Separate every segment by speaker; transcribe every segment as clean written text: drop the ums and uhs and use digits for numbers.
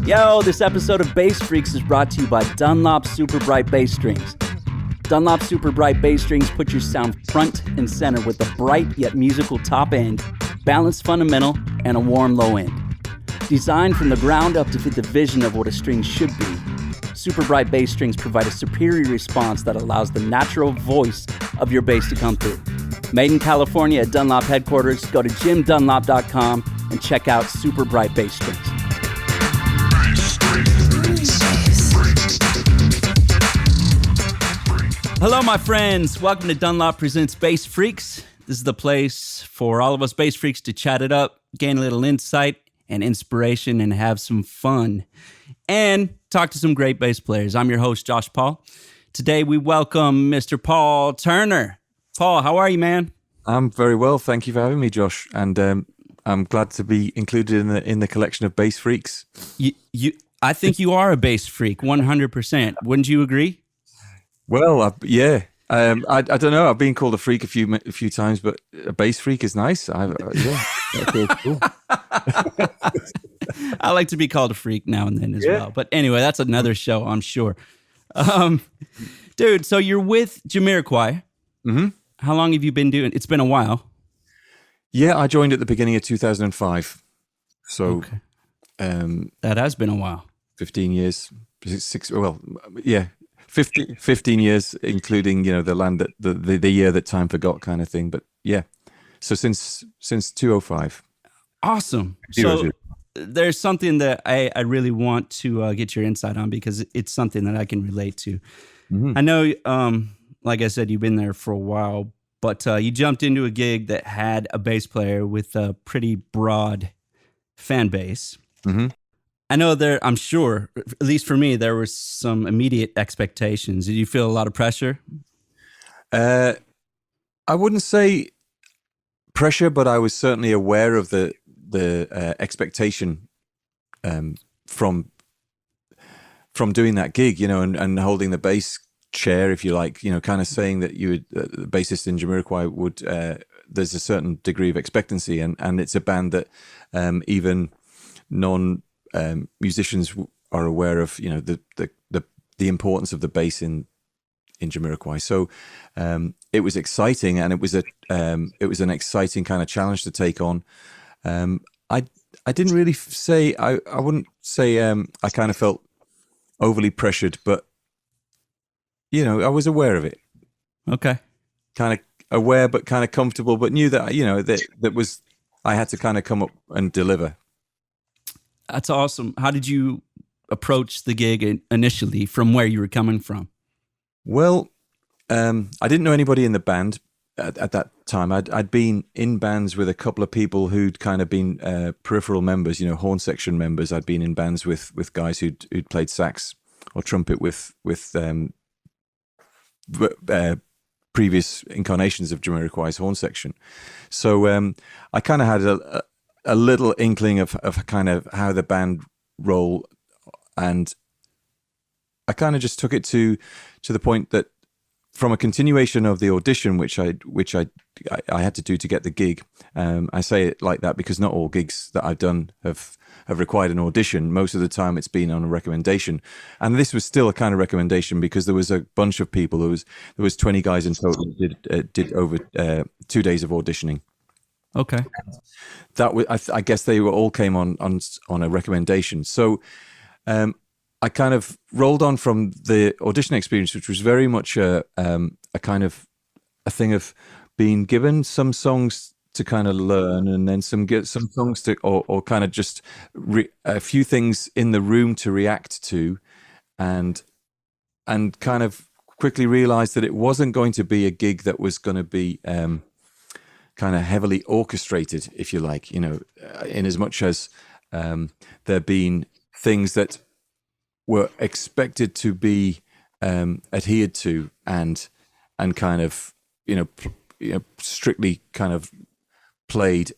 Speaker 1: Yo, this episode of Bass Freaks is brought to you by Dunlop Super Bright Bass Strings. Dunlop Super Bright Bass Strings put your sound front and center with a bright yet musical top end, balanced fundamental, and a warm low end. Designed from the ground up to fit the vision of what a string should be, Super Bright Bass Strings provide a superior response that allows the natural voice of your bass to come through. Made in California at Dunlop headquarters, go to jimdunlop.com and check out Super Bright Bass Strings. Hello, my friends. Welcome to Dunlop Presents Bass Freaks. This is the place for all of us bass freaks to chat it up, gain a little insight and inspiration, and have some fun, and talk to some great bass players. I'm your host, Josh Paul. Today, we welcome Mr. Paul Turner. Paul, how are you, man?
Speaker 2: I'm very well. Thank you for having me, Josh. And I'm glad to be included in the collection of bass freaks.
Speaker 1: I think you are a bass freak, 100%. Wouldn't you agree?
Speaker 2: Well, yeah. I don't know. I've been called a freak a few times, but a bass freak is nice. Yeah, that feels cool.
Speaker 1: I like to be called a freak now and then as well. But anyway, that's another show, I'm sure. Dude, so you're with Jamiroquai.
Speaker 2: Mm-hmm.
Speaker 1: How long have you been doing? It's been a while.
Speaker 2: Yeah, I joined at the beginning of 2005. So
Speaker 1: okay. That has been a while.
Speaker 2: 15 years. 15 years, including, the land that the year that time forgot kind of thing. But yeah, so since 2005.
Speaker 1: Awesome. So there's something that I really want to get your insight on, because it's something that I can relate to. Mm-hmm. I know, like I said, you've been there for a while, but you jumped into a gig that had a bass player with a pretty broad fan base. Mm-hmm. I know I'm sure, at least for me, there were some immediate expectations. Did you feel a lot of pressure?
Speaker 2: I wouldn't say pressure, but I was certainly aware of the expectation from doing that gig, and holding the bass chair, if you like, kind of saying that you would, the bassist in Jamiroquai would, there's a certain degree of expectancy, and it's a band that even musicians are aware of, the importance of the bass in Jamiroquai. So it was exciting, and it was an exciting kind of challenge to take on. I didn't really say, I wouldn't say I kind of felt overly pressured, but I was aware of it.
Speaker 1: Okay.
Speaker 2: Kind of aware, but kind of comfortable, but knew that that was, I had to kind of come up and deliver.
Speaker 1: That's awesome. How did you approach the gig initially, from where you were coming from?
Speaker 2: Well, I didn't know anybody in the band at that time. I'd been in bands with a couple of people who'd kind of been peripheral members, horn section members. I'd been in bands with guys who'd played sax or trumpet with previous incarnations of Jamiroquai's horn section. So I kind of had a little inkling of kind of how the band roll, and I kind of just took it to the point that, from a continuation of the audition, which I had to do to get the gig. I say it like that because not all gigs that I've done have required an audition. Most of the time, it's been on a recommendation, and this was still a kind of recommendation because there was a bunch of people. There was 20 guys in total that did over 2 days of auditioning.
Speaker 1: Okay,
Speaker 2: that was, I guess they all came on a recommendation. So I kind of rolled on from the audition experience, which was very much a kind of a thing of being given some songs to kind of learn, and then some songs to, or kind of just a few things in the room to react to, and kind of quickly realized that it wasn't going to be a gig that was going to be kind of heavily orchestrated, if you like, in as much as there been things that were expected to be adhered to and kind of strictly kind of played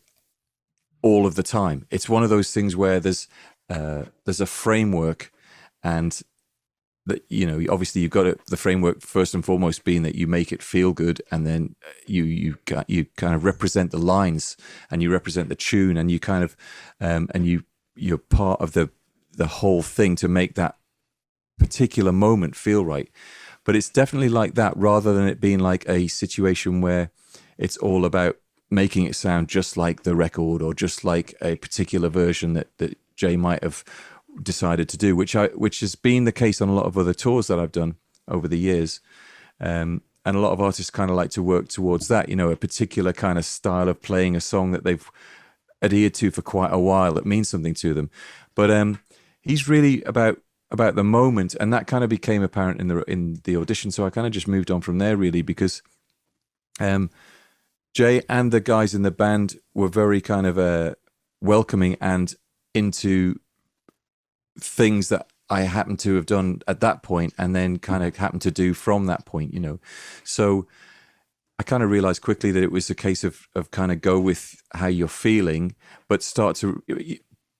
Speaker 2: all of the time. It's one of those things where there's a framework, and that obviously you've got the framework first and foremost being that you make it feel good, and then you kind of represent the lines, and you represent the tune, and you kind of you're part of the the whole thing to make that particular moment feel right. But it's definitely like that, rather than it being like a situation where it's all about making it sound just like the record or just like a particular version that Jay might have decided to do, which has been the case on a lot of other tours that I've done over the years. And a lot of artists kind of like to work towards that, a particular kind of style of playing a song that they've adhered to for quite a while that means something to them. But he's really about the moment, and that kind of became apparent in the audition. So I kind of just moved on from there, really, because Jay and the guys in the band were very kind of welcoming and into things that I happened to have done at that point, and then kind of happened to do from that point, So I kind of realized quickly that it was a case of kind of go with how you're feeling, but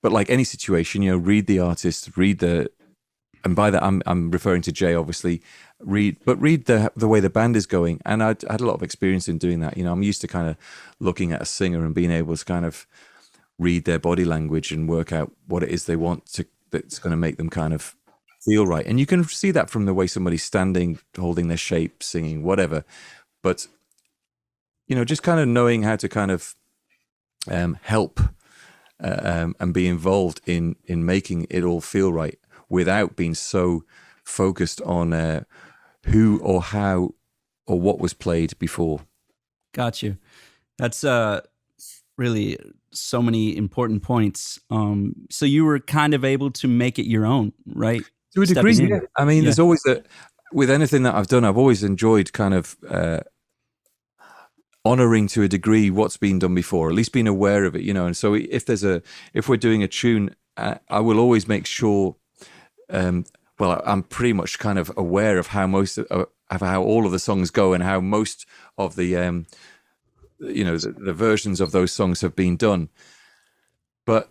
Speaker 2: like any situation, read the artist, and by that I'm referring to Jay, obviously. Read the way the band is going, and I had a lot of experience in doing that. I'm used to kind of looking at a singer and being able to kind of read their body language and work out what it is they want that's going to make them kind of feel right. And you can see that from the way somebody's standing, holding their shape, singing, whatever. But just kind of knowing how to kind of help and be involved in making it all feel right, without being so focused on who or how or what was played before.
Speaker 1: Got you. That's really so many important points. So you were kind of able to make it your own, right?
Speaker 2: To a degree, yeah. I mean, there's always with anything that I've done, I've always enjoyed kind of honoring to a degree what's been done before, at least being aware of it, And so if we're doing a tune, I will always make sure. I'm pretty much kind of aware of how how all of the songs go and how most of the the versions of those songs have been done. But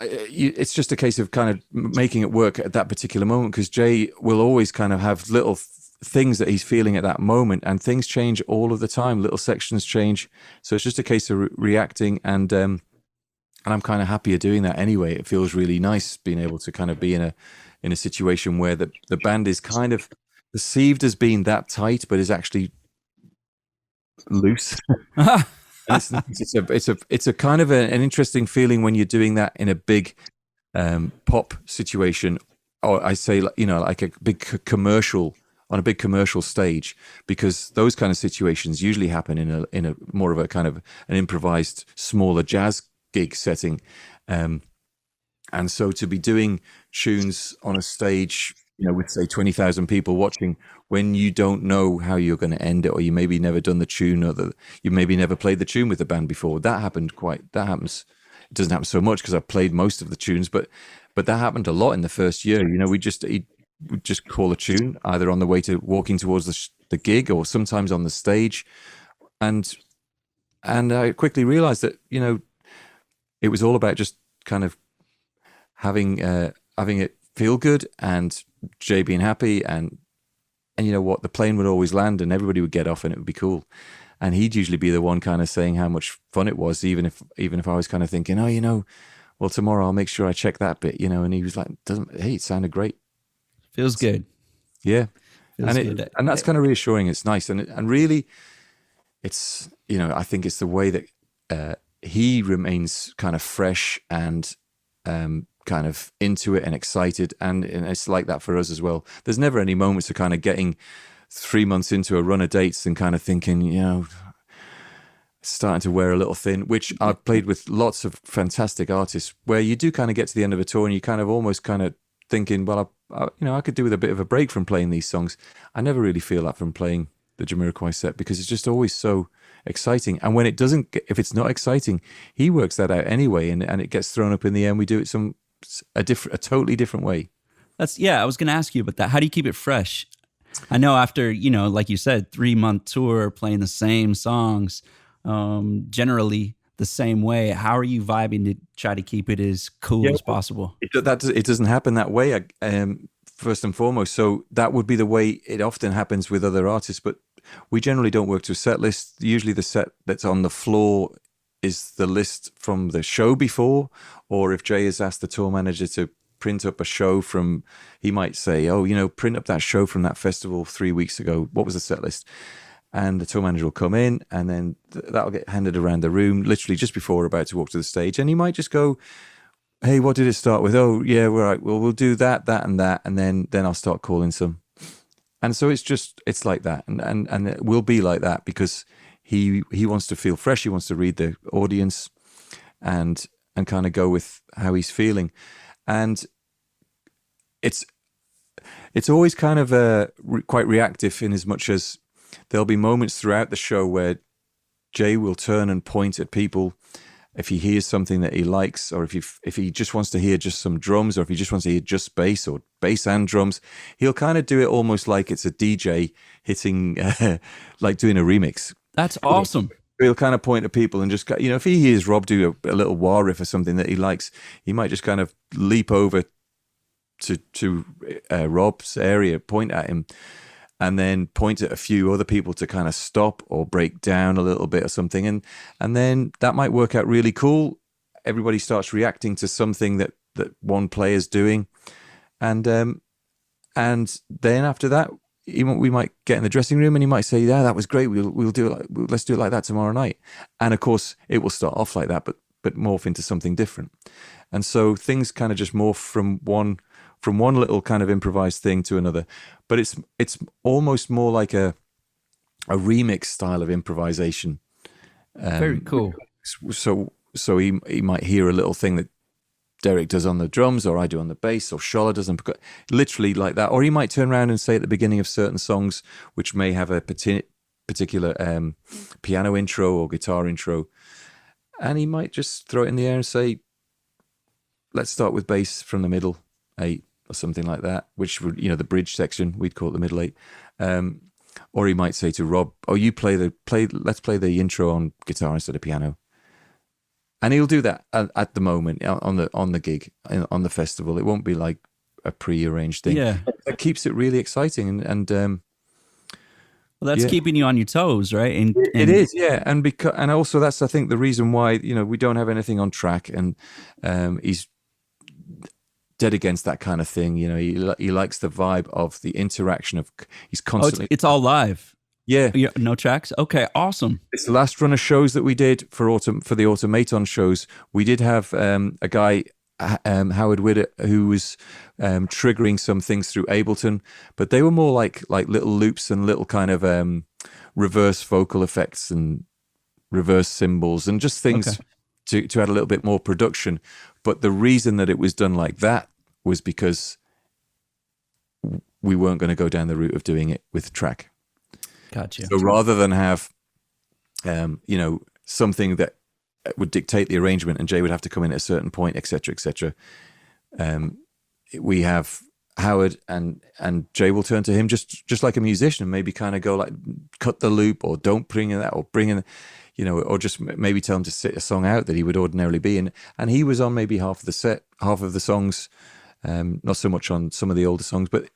Speaker 2: it's just a case of kind of making it work at that particular moment, because Jay will always kind of have little things that he's feeling at that moment, and things change all of the time. Little sections change, so it's just a case of reacting, and I'm kind of happier doing that anyway. It feels really nice being able to kind of be in a situation where the band is kind of perceived as being that tight, but is actually loose. It's a kind of an interesting feeling when you're doing that in a big pop situation, or I say like a big commercial, on a big commercial stage, because those kind of situations usually happen in a more of a kind of an improvised smaller jazz gig setting, and so to be doing tunes on a stage, with say 20,000 people watching, when you don't know how you're going to end it, or you maybe never done the tune, or you maybe never played the tune with the band before. That happens. It doesn't happen so much because I've played most of the tunes, but that happened a lot in the first year. We'd just call a tune either on the way to walking towards the gig, or sometimes on the stage, and I quickly realized that it was all about just kind of having it feel good, and Jay being happy, and you know what, the plane would always land and everybody would get off and it would be cool, and he'd usually be the one kind of saying how much fun it was, even if I was kind of thinking, well, tomorrow I'll make sure I check that bit, and he was like, it sounded great.
Speaker 1: Feels good.
Speaker 2: Yeah.
Speaker 1: Feels good.
Speaker 2: And that's kind of reassuring. It's nice. And really it's, I think it's the way that he remains kind of fresh and kind of into it and excited, and it's like that for us as well. There's never any moments of kind of getting 3 months into a run of dates and kind of thinking, starting to wear a little thin, which I've played with lots of fantastic artists, where you do kind of get to the end of a tour and you kind of almost kind of thinking, well, I could do with a bit of a break from playing these songs. I never really feel that from playing the Jamiroquai set, because it's just always so exciting. And when it doesn't, if it's not exciting, he works that out anyway, and it gets thrown up in the air, and we do it a totally different way.
Speaker 1: I was going to ask you about that. How do you keep it fresh? I know after, like you said, 3-month tour, playing the same songs, generally the same way. How are you vibing to try to keep it as cool as possible?
Speaker 2: It doesn't happen that way, first and foremost. So that would be the way it often happens with other artists, but we generally don't work to a set list. Usually the set that's on the floor is the list from the show before, or if Jay has asked the tour manager to print up a show from, he might say, oh, print up that show from that festival 3 weeks ago. What was the set list? And the tour manager will come in, and then that'll get handed around the room, literally just before we're about to walk to the stage. And he might just go, hey, what did it start with? Oh, yeah, right. Well, we'll do that, and that. And then I'll start calling some. And so it's like that. And it will be like that because he wants to feel fresh. He wants to read the audience and kind of go with how he's feeling. And it's always kind of quite reactive, in as much as there'll be moments throughout the show where Jay will turn and point at people if he hears something that he likes, or if he just wants to hear just some drums, or if he just wants to hear just bass or bass and drums. He'll kind of do it almost like it's a DJ hitting, like doing a remix.
Speaker 1: That's awesome.
Speaker 2: He'll kind of point at people and just, if he hears Rob do a little wah riff or something that he likes, he might just kind of leap over to Rob's area, point at him, and then point at a few other people to kind of stop or break down a little bit or something. And then that might work out really cool. Everybody starts reacting to something that one player's doing. And then after that, we might get in the dressing room and he might say, yeah, that was great. We'll do it. Let's do it like that tomorrow night. And of course it will start off like that, but morph into something different. And so things kind of just morph from one little kind of improvised thing to another. But it's almost more like a remix style of improvisation.
Speaker 1: Very cool.
Speaker 2: So he might hear a little thing that Derek does on the drums, or I do on the bass, or Shola does, literally like that. Or he might turn around and say at the beginning of certain songs, which may have a particular piano intro or guitar intro, and he might just throw it in the air and say, let's start with bass from the middle 8 or something like that, which would, the bridge section, we'd call it the middle 8. Or he might say to Rob, oh, you let's play the intro on guitar instead of piano. And he'll do that at the moment on the gig, on the festival. It won't be like a pre-arranged thing.
Speaker 1: Yeah,
Speaker 2: that keeps it really exciting, and
Speaker 1: well, that's keeping you on your toes, right? And
Speaker 2: it is, yeah. And also that's, I think, the reason why we don't have anything on track, and he's dead against that kind of thing. He likes the vibe of the interaction of, he's constantly.
Speaker 1: It's all live.
Speaker 2: Yeah.
Speaker 1: No tracks? Okay, awesome.
Speaker 2: It's the last run of shows that we did for the Automaton shows. We did have a guy, Howard Widdett, who was triggering some things through Ableton, but they were more like little loops and little kind of reverse vocal effects and reverse cymbals and just things to add a little bit more production. But the reason that it was done like that was because we weren't going to go down the route of doing it with track.
Speaker 1: Gotcha.
Speaker 2: So rather than have, something that would dictate the arrangement and Jay would have to come in at a certain point, et cetera, we have Howard and Jay will turn to him just like a musician and maybe kind of go like, cut the loop, or don't bring in that, or bring in, or just maybe tell him to sit a song out that he would ordinarily be in. And he was on maybe half of the set, half of the songs, not so much on some of the older songs, but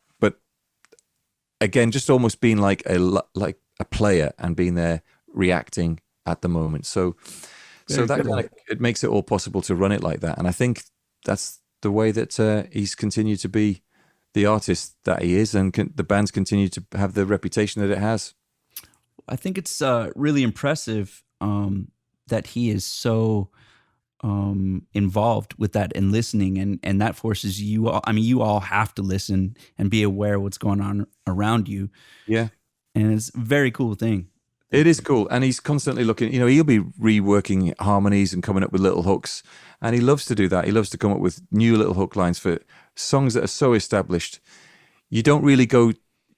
Speaker 2: again, just almost being like a player and being there reacting at the moment. So that kind of, it makes it all possible to run it like that. And I think that's the way that he's continued to be the artist that he is, and the band's continued to have the reputation that it has.
Speaker 1: I think it's really impressive that he is so involved with that and listening, and that forces you all. I mean, you all have to listen and be aware of what's going on around you.
Speaker 2: Yeah.
Speaker 1: And it's a very cool thing.
Speaker 2: It is cool. And he's constantly looking, he'll be reworking harmonies and coming up with little hooks. And he loves to do that. He loves to come up with new little hook lines for songs that are so established. You don't really go,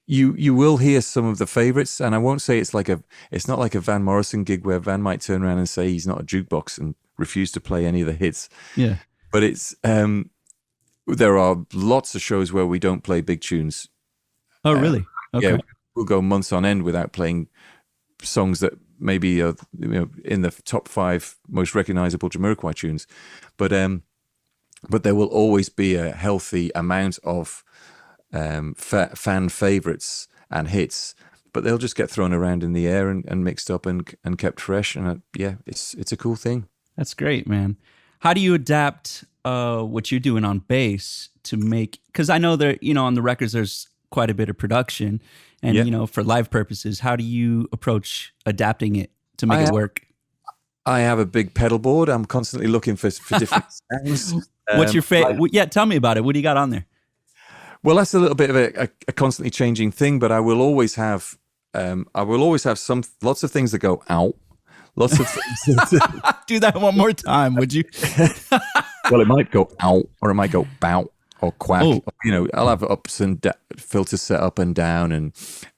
Speaker 2: you will hear some of the favorites. And I won't say it's not like a Van Morrison gig where Van might turn around and say he's not a jukebox and refuse to play any of the hits.
Speaker 1: Yeah.
Speaker 2: But it's, there are lots of shows where we don't play big tunes.
Speaker 1: Oh, really? Okay.
Speaker 2: Yeah, we'll go months on end without playing songs that maybe are in the top 5 most recognizable Jamiroquai tunes, but there will always be a healthy amount of fan favorites and hits, but they'll just get thrown around in the air and mixed up and kept fresh. And it's a cool thing.
Speaker 1: That's great, man. How do you adapt what you're doing on bass to make? Because I know that on the records there's quite a bit of production, and for live purposes, how do you approach adapting it to make it work?
Speaker 2: I have a big pedal board. I'm constantly looking for different sounds.
Speaker 1: What's your favorite? Yeah, tell me about it. What do you got on there?
Speaker 2: Well, that's a little bit of a constantly changing thing, but I will always have lots of things that go out, lots of things.
Speaker 1: Do that one more time, would you?
Speaker 2: Well, it might go out, or it might go bout or quack.
Speaker 1: Oh.
Speaker 2: I'll have ups and filters set up and down,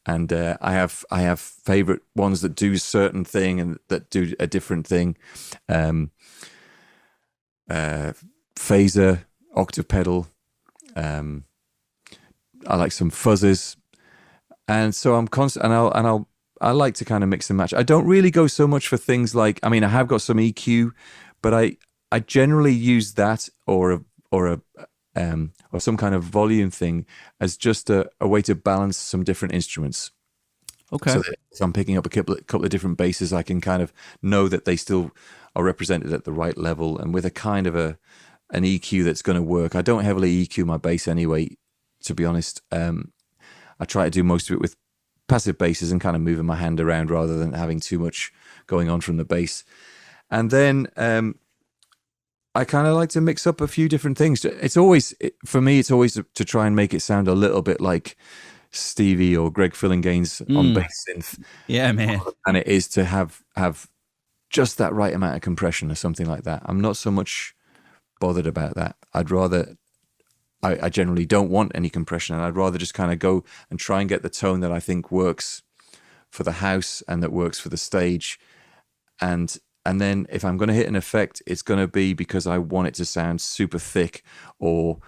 Speaker 2: and I have favorite ones that do a certain thing and that do a different thing. Phaser, octave pedal. I like some fuzzes, and so I'm constant. And I like to kind of mix and match. I don't really go so much for things like. I mean, I have got some EQ, but I generally use that or some kind of volume thing as just a way to balance some different instruments.
Speaker 1: Okay.
Speaker 2: So that if I'm picking up a couple of different basses, I can kind of know that they still are represented at the right level, and with a kind of an EQ that's going to work. I don't heavily EQ my bass anyway, to be honest. I try to do most of it with passive basses and kind of moving my hand around rather than having too much going on from the bass. And then I kind of like to mix up a few different things. For me, it's always to try and make it sound a little bit like Stevie or Greg Fillingane's on bass synth.
Speaker 1: Yeah, man.
Speaker 2: And it is to have just that right amount of compression or something like that. I'm not so much bothered about that. I generally don't want any compression, and I'd rather just kind of go and try and get the tone that I think works for the house and that works for the stage. And then if I'm going to hit an effect, it's going to be because I want it to sound super thick or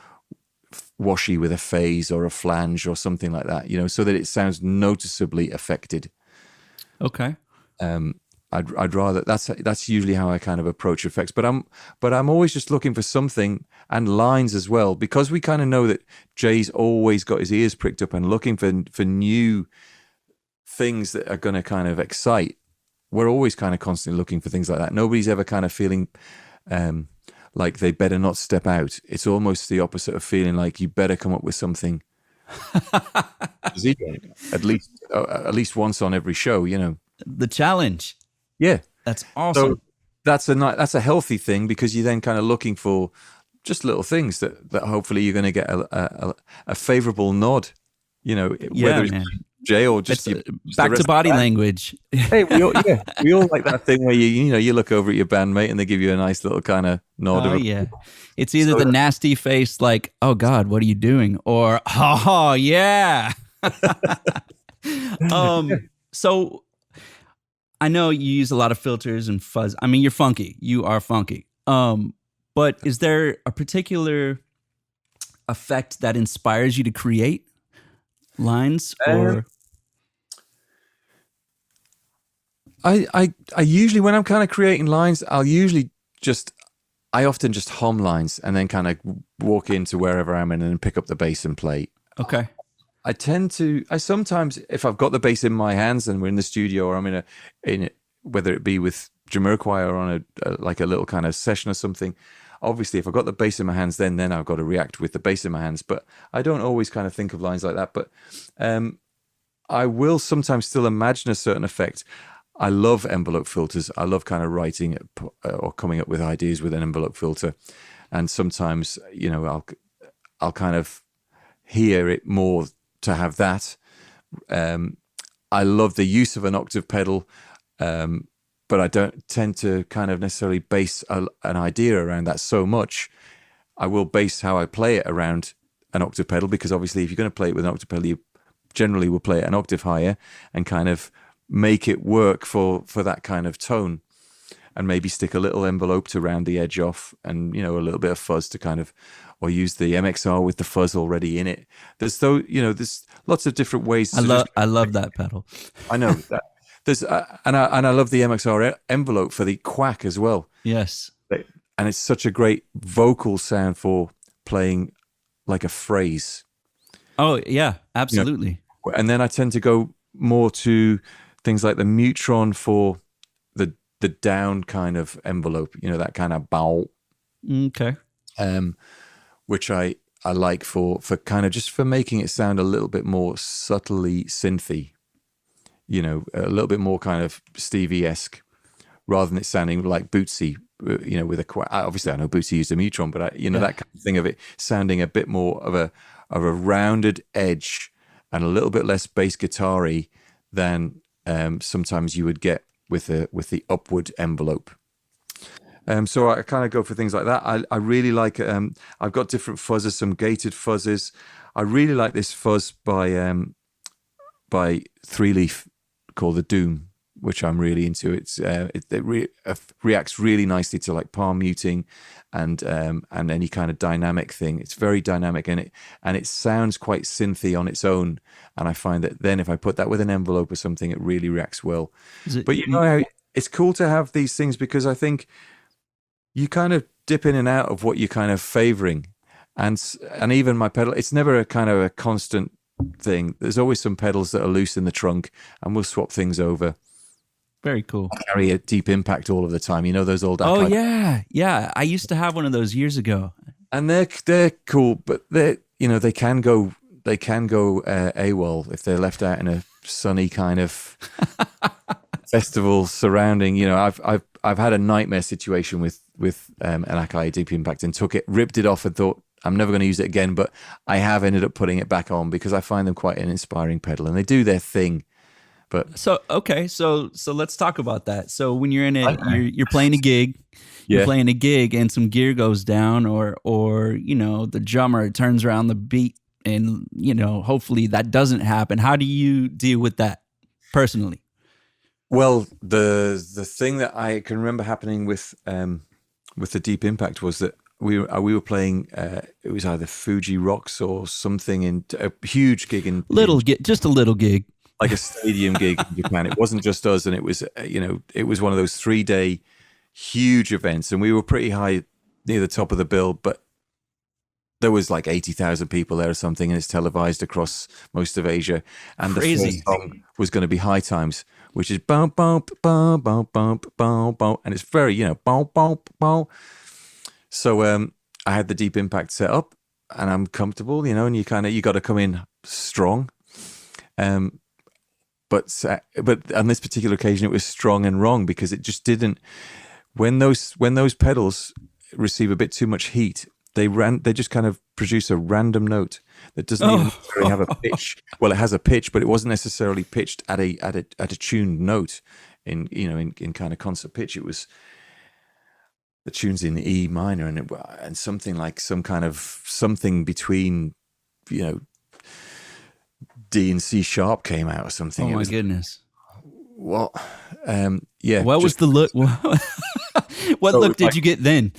Speaker 2: washy with a phase or a flange or something like that, so that it sounds noticeably affected.
Speaker 1: Okay.
Speaker 2: I'd rather that's usually how I kind of approach effects, but I'm always just looking for something, and lines as well, because we kind of know that Jay's always got his ears pricked up and looking for new things that are going to kind of excite. We're always kind of constantly looking for things like that. Nobody's ever kind of feeling like they better not step out. It's almost the opposite of feeling like you better come up with something at least once on every show,
Speaker 1: The challenge.
Speaker 2: Yeah,
Speaker 1: that's awesome.
Speaker 2: So that's a healthy thing, because you're then kind of looking for just little things that hopefully you're going to get a favorable nod. Whether it's Jay or just
Speaker 1: back to body language.
Speaker 2: Hey, we all like that thing where you look over at your bandmate and they give you a nice little kind of nod.
Speaker 1: Oh yeah, it's either the nasty face like, "Oh God, what are you doing?" or "Oh yeah." So I know you use a lot of filters and fuzz. I mean, you're funky. You are funky. But is there a particular effect that inspires you to create lines? Or
Speaker 2: I usually, when I'm kind of creating lines, I often just hum lines and then kind of walk into wherever I'm in and pick up the bass and play.
Speaker 1: Okay.
Speaker 2: I sometimes, if I've got the bass in my hands and we're in the studio, or I'm in it, whether it be with Jamiroquai or on a little kind of session or something, obviously if I've got the bass in my hands, then I've got to react with the bass in my hands. But I don't always kind of think of lines like that. But I will sometimes still imagine a certain effect. I love envelope filters. I love kind of writing or coming up with ideas with an envelope filter. And sometimes, I'll kind of hear it more to have that. I love the use of an octave pedal, but I don't tend to kind of necessarily base an idea around that so much. I will base how I play it around an octave pedal, because obviously if you're going to play it with an octave pedal, you generally will play it an octave higher and kind of make it work for that kind of tone, and maybe stick a little envelope to round the edge off, and a little bit of fuzz to kind of, or use the MXR with the fuzz already in it. There's lots of different ways.
Speaker 1: I love that pedal.
Speaker 2: I know that. There's and I love the MXR envelope for the quack as well.
Speaker 1: Yes,
Speaker 2: and it's such a great vocal sound for playing like a phrase.
Speaker 1: Oh yeah, absolutely.
Speaker 2: And then I tend to go more to things like the Mutron for the down kind of envelope, that kind of bow,
Speaker 1: Okay.
Speaker 2: which I like for kind of just for making it sound a little bit more subtly synthy, a little bit more kind of Stevie-esque, rather than it sounding like Bootsy, with obviously I know Bootsy used a Mutron, but that kind of thing of it sounding a bit more of a rounded edge and a little bit less bass guitar-y than sometimes you would get with the upward envelope. So I kind of go for things like that. I really like. I've got different fuzzes, some gated fuzzes. I really like this fuzz by Three Leaf called the Doom, which I'm really into. It reacts really nicely to like palm muting and any kind of dynamic thing. It's very dynamic and it sounds quite synthy on its own. And I find that then if I put that with an envelope or something, it really reacts well. But it's cool to have these things because I think you kind of dip in and out of what you're kind of favoring. And even my pedal, it's never a kind of a constant thing. There's always some pedals that are loose in the trunk and we'll swap things over.
Speaker 1: Very cool.
Speaker 2: I carry a Deep Impact all of the time. Those old.
Speaker 1: Oh yeah. I used to have one of those years ago.
Speaker 2: And they're cool, but they can go AWOL if they're left out in a sunny kind of festival surrounding. I've had a nightmare situation with an Akai Deep Impact and ripped it off and thought I'm never going to use it again. But I have ended up putting it back on because I find them quite an inspiring pedal and they do their thing. But
Speaker 1: so let's talk about that. So when you're you're playing a gig, and some gear goes down, or the drummer turns around the beat, and hopefully that doesn't happen. How do you deal with that personally?
Speaker 2: Well, the thing that I can remember happening with the Deep Impact was that we were playing. It was either Fuji Rocks or something in a huge gig
Speaker 1: just a little gig.
Speaker 2: Like a stadium gig in Japan. It wasn't just us, and it was it was one of those 3-day huge events, and we were pretty high near the top of the bill, but there was like 80,000 people there or something, and it's televised across most of Asia. And
Speaker 1: Crazy.
Speaker 2: The first song was going to be High Times, which is bump bump bump bump bump bump bump, and it's very bump bump bump. So I had the Deep Impact set up, and I'm comfortable, and you got to come in strong. But on this particular occasion, it was strong and wrong because it just didn't. When those pedals receive a bit too much heat, they just kind of produce a random note that doesn't even necessarily have a pitch. Well, it has a pitch, but it wasn't necessarily pitched at a tuned note in kind of concert pitch. It was the tune's in E minor and something like something between D and C sharp came out or something.
Speaker 1: Oh my goodness!
Speaker 2: Well, yeah.
Speaker 1: What was the look? What look did you get then?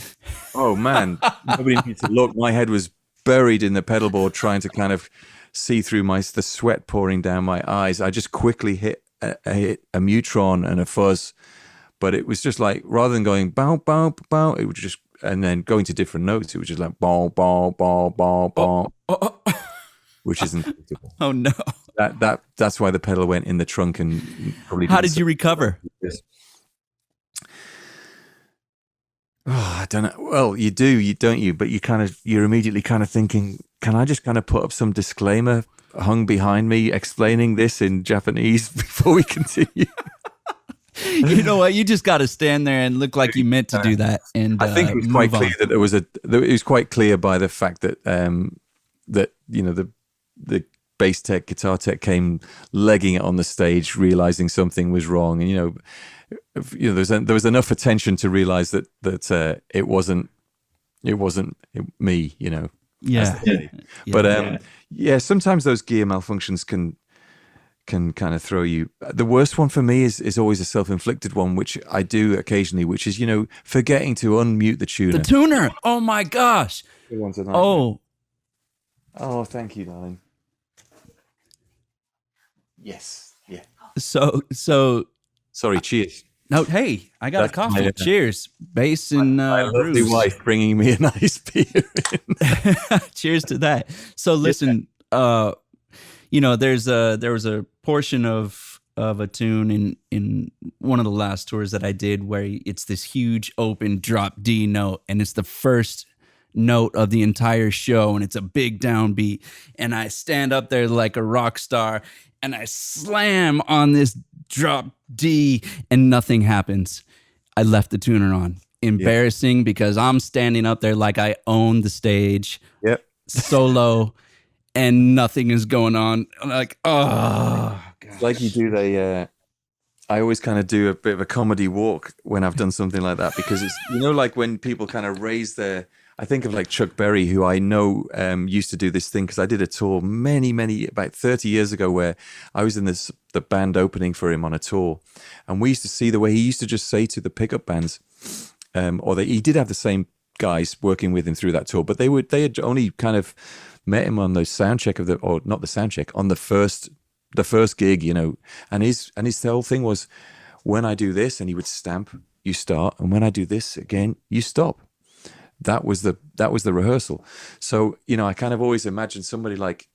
Speaker 2: Oh man, nobody needs to look. My head was buried in the pedal board, trying to kind of see through the sweat pouring down my eyes. I just quickly hit a Mutron and a fuzz, but it was just like rather than going bow bow bow, it would just and then going to different notes. It was just like bow bow bow bow bow. Which isn't comfortable.
Speaker 1: Oh no!
Speaker 2: That's why the pedal went in the trunk and probably.
Speaker 1: How did you recover?
Speaker 2: Oh, I don't know. Well, you do, don't you? But you're immediately kind of thinking, can I just kind of put up some disclaimer hung behind me explaining this in Japanese before we continue?
Speaker 1: You know what? You just got to stand there and look like you meant to do that. And
Speaker 2: I think it was quite clear that it was quite clear by the fact that the bass tech, guitar tech came legging it on the stage, realizing something was wrong, and there was enough attention to realize that it wasn't me,
Speaker 1: Yeah.
Speaker 2: But sometimes those gear malfunctions can kind of throw you. The worst one for me is always a self-inflicted one, which I do occasionally, which is forgetting to unmute the tuner.
Speaker 1: The tuner. Oh my gosh.
Speaker 2: Oh, thank you, darling. Yes. Yeah.
Speaker 1: So.
Speaker 2: Sorry. Cheers.
Speaker 1: No, hey, I got a coffee. Cheers. Bass and
Speaker 2: my lovely wife bringing me a nice beer.
Speaker 1: Cheers to that. So listen, there was a portion of a tune in one of the last tours that I did where it's this huge open drop D note, and it's the first note of the entire show, and it's a big downbeat, and I stand up there like a rock star and I slam on this drop D and nothing happens. I left the tuner on. Embarrassing because I'm standing up there like I own the stage.
Speaker 2: Yep.
Speaker 1: Solo, and nothing is going on. I'm like, oh, gosh.
Speaker 2: Like you do I always kind of do a bit of a comedy walk when I've done something like that, because it's, like when people kind of raise their, I think of like Chuck Berry, who I know used to do this thing, because I did a tour about 30 years ago where I was in the band opening for him on a tour, and we used to see the way he used to just say to the pickup bands, he did have the same guys working with him through that tour, but they had only kind of met him on the sound check on the first gig, and his whole thing was, when I do this, and he would stamp, you start, and when I do this again, you stop. That was the rehearsal. So, I kind of always imagine somebody like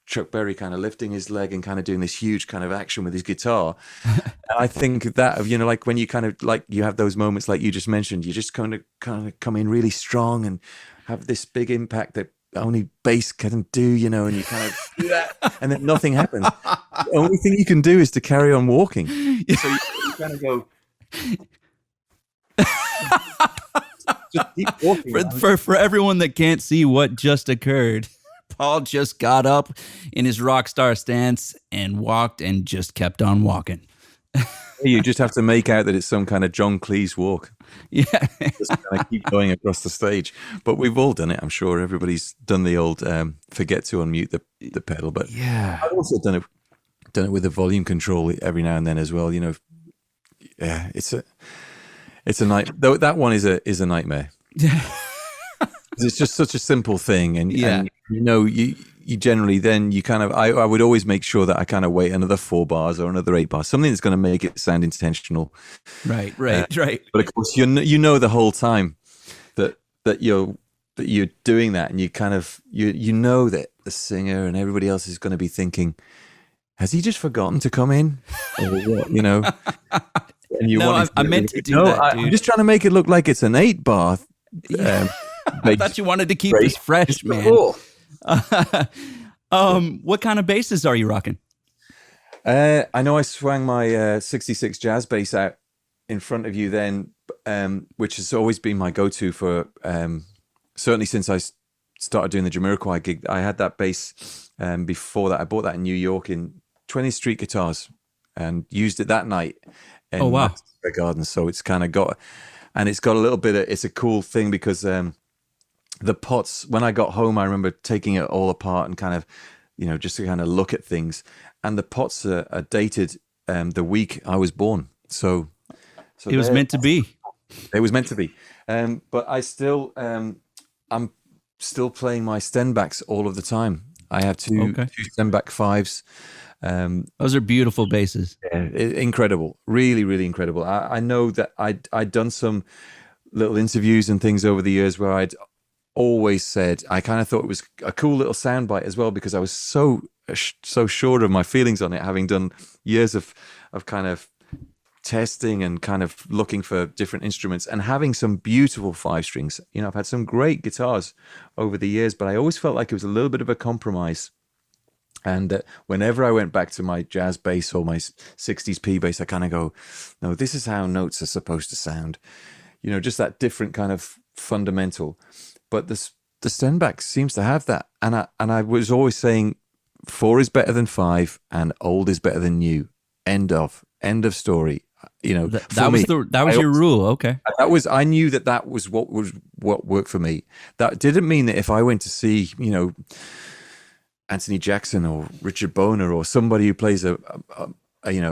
Speaker 2: Chuck Berry kind of lifting his leg and kind of doing this huge kind of action with his guitar. And I think that, like when you kind of like, you have those moments like you just mentioned, you just kind of come in really strong and have this big impact that only bass can do, and you kind of do that, and then nothing happens. The only thing you can do is to carry on walking. So you kind of go... Just keep walking.
Speaker 1: For everyone that can't see what just occurred, Paul just got up in his rock star stance and walked and just kept on walking.
Speaker 2: You just have to make out that it's some kind of John Cleese walk.
Speaker 1: Yeah.
Speaker 2: Just kind of keep going across the stage. But we've all done it. I'm sure everybody's done the old forget to unmute the pedal. But
Speaker 1: yeah,
Speaker 2: I've also done it with the volume control every now and then as well. Yeah, it's a night. Though that one is a nightmare.
Speaker 1: Yeah.
Speaker 2: It's just such a simple thing, and you generally then you kind of I would always make sure that I kind of wait another 4 bars or another 8 bars, something that's going to make it sound intentional.
Speaker 1: Right. But
Speaker 2: of course, you know the whole time that you're doing that, and you kind of you know that the singer and everybody else is going to be thinking, has he just forgotten to come in, or what? And you
Speaker 1: I meant to do that. Dude.
Speaker 2: I'm just trying to make it look like it's an 8 bar.
Speaker 1: I thought you wanted to keep this fresh, man.
Speaker 2: Cool.
Speaker 1: What kind of basses are you rocking?
Speaker 2: I know I swung my 66 jazz bass out in front of you then, which has always been my go-to for certainly since I started doing the Jamiroquai gig. I had that bass before that. I bought that in New York in 20th Street Guitars and used it that night.
Speaker 1: Oh wow!
Speaker 2: Garden. So it's kind of got, and it's got a little bit of. It's a cool thing because the pots. When I got home, I remember taking it all apart and kind of, just to kind of look at things. And the pots are dated the week I was born. So
Speaker 1: it was meant to be.
Speaker 2: It was meant to be. But I still, I'm still playing my Stenbacks all of the time. I have two Stenback 5s.
Speaker 1: Those are beautiful basses.
Speaker 2: Yeah, incredible, really, really incredible. I know that I'd done some little interviews and things over the years where I'd always said I kind of thought it was a cool little soundbite as well, because I was so sure of my feelings on it, having done years of kind of testing and kind of looking for different instruments and having some beautiful 5 strings. I've had some great guitars over the years, but I always felt like it was a little bit of a compromise. And whenever I went back to my jazz bass or my 60s P bass, I kind of go, no, this is how notes are supposed to sound. Just that different kind of fundamental. But the Stenback seems to have that. And I was always saying 4 is better than 5 and old is better than new. End of story.
Speaker 1: That was your rule. Okay.
Speaker 2: I knew that was what worked for me. That didn't mean that if I went to see, Anthony Jackson or Richard Boner or somebody who plays a 5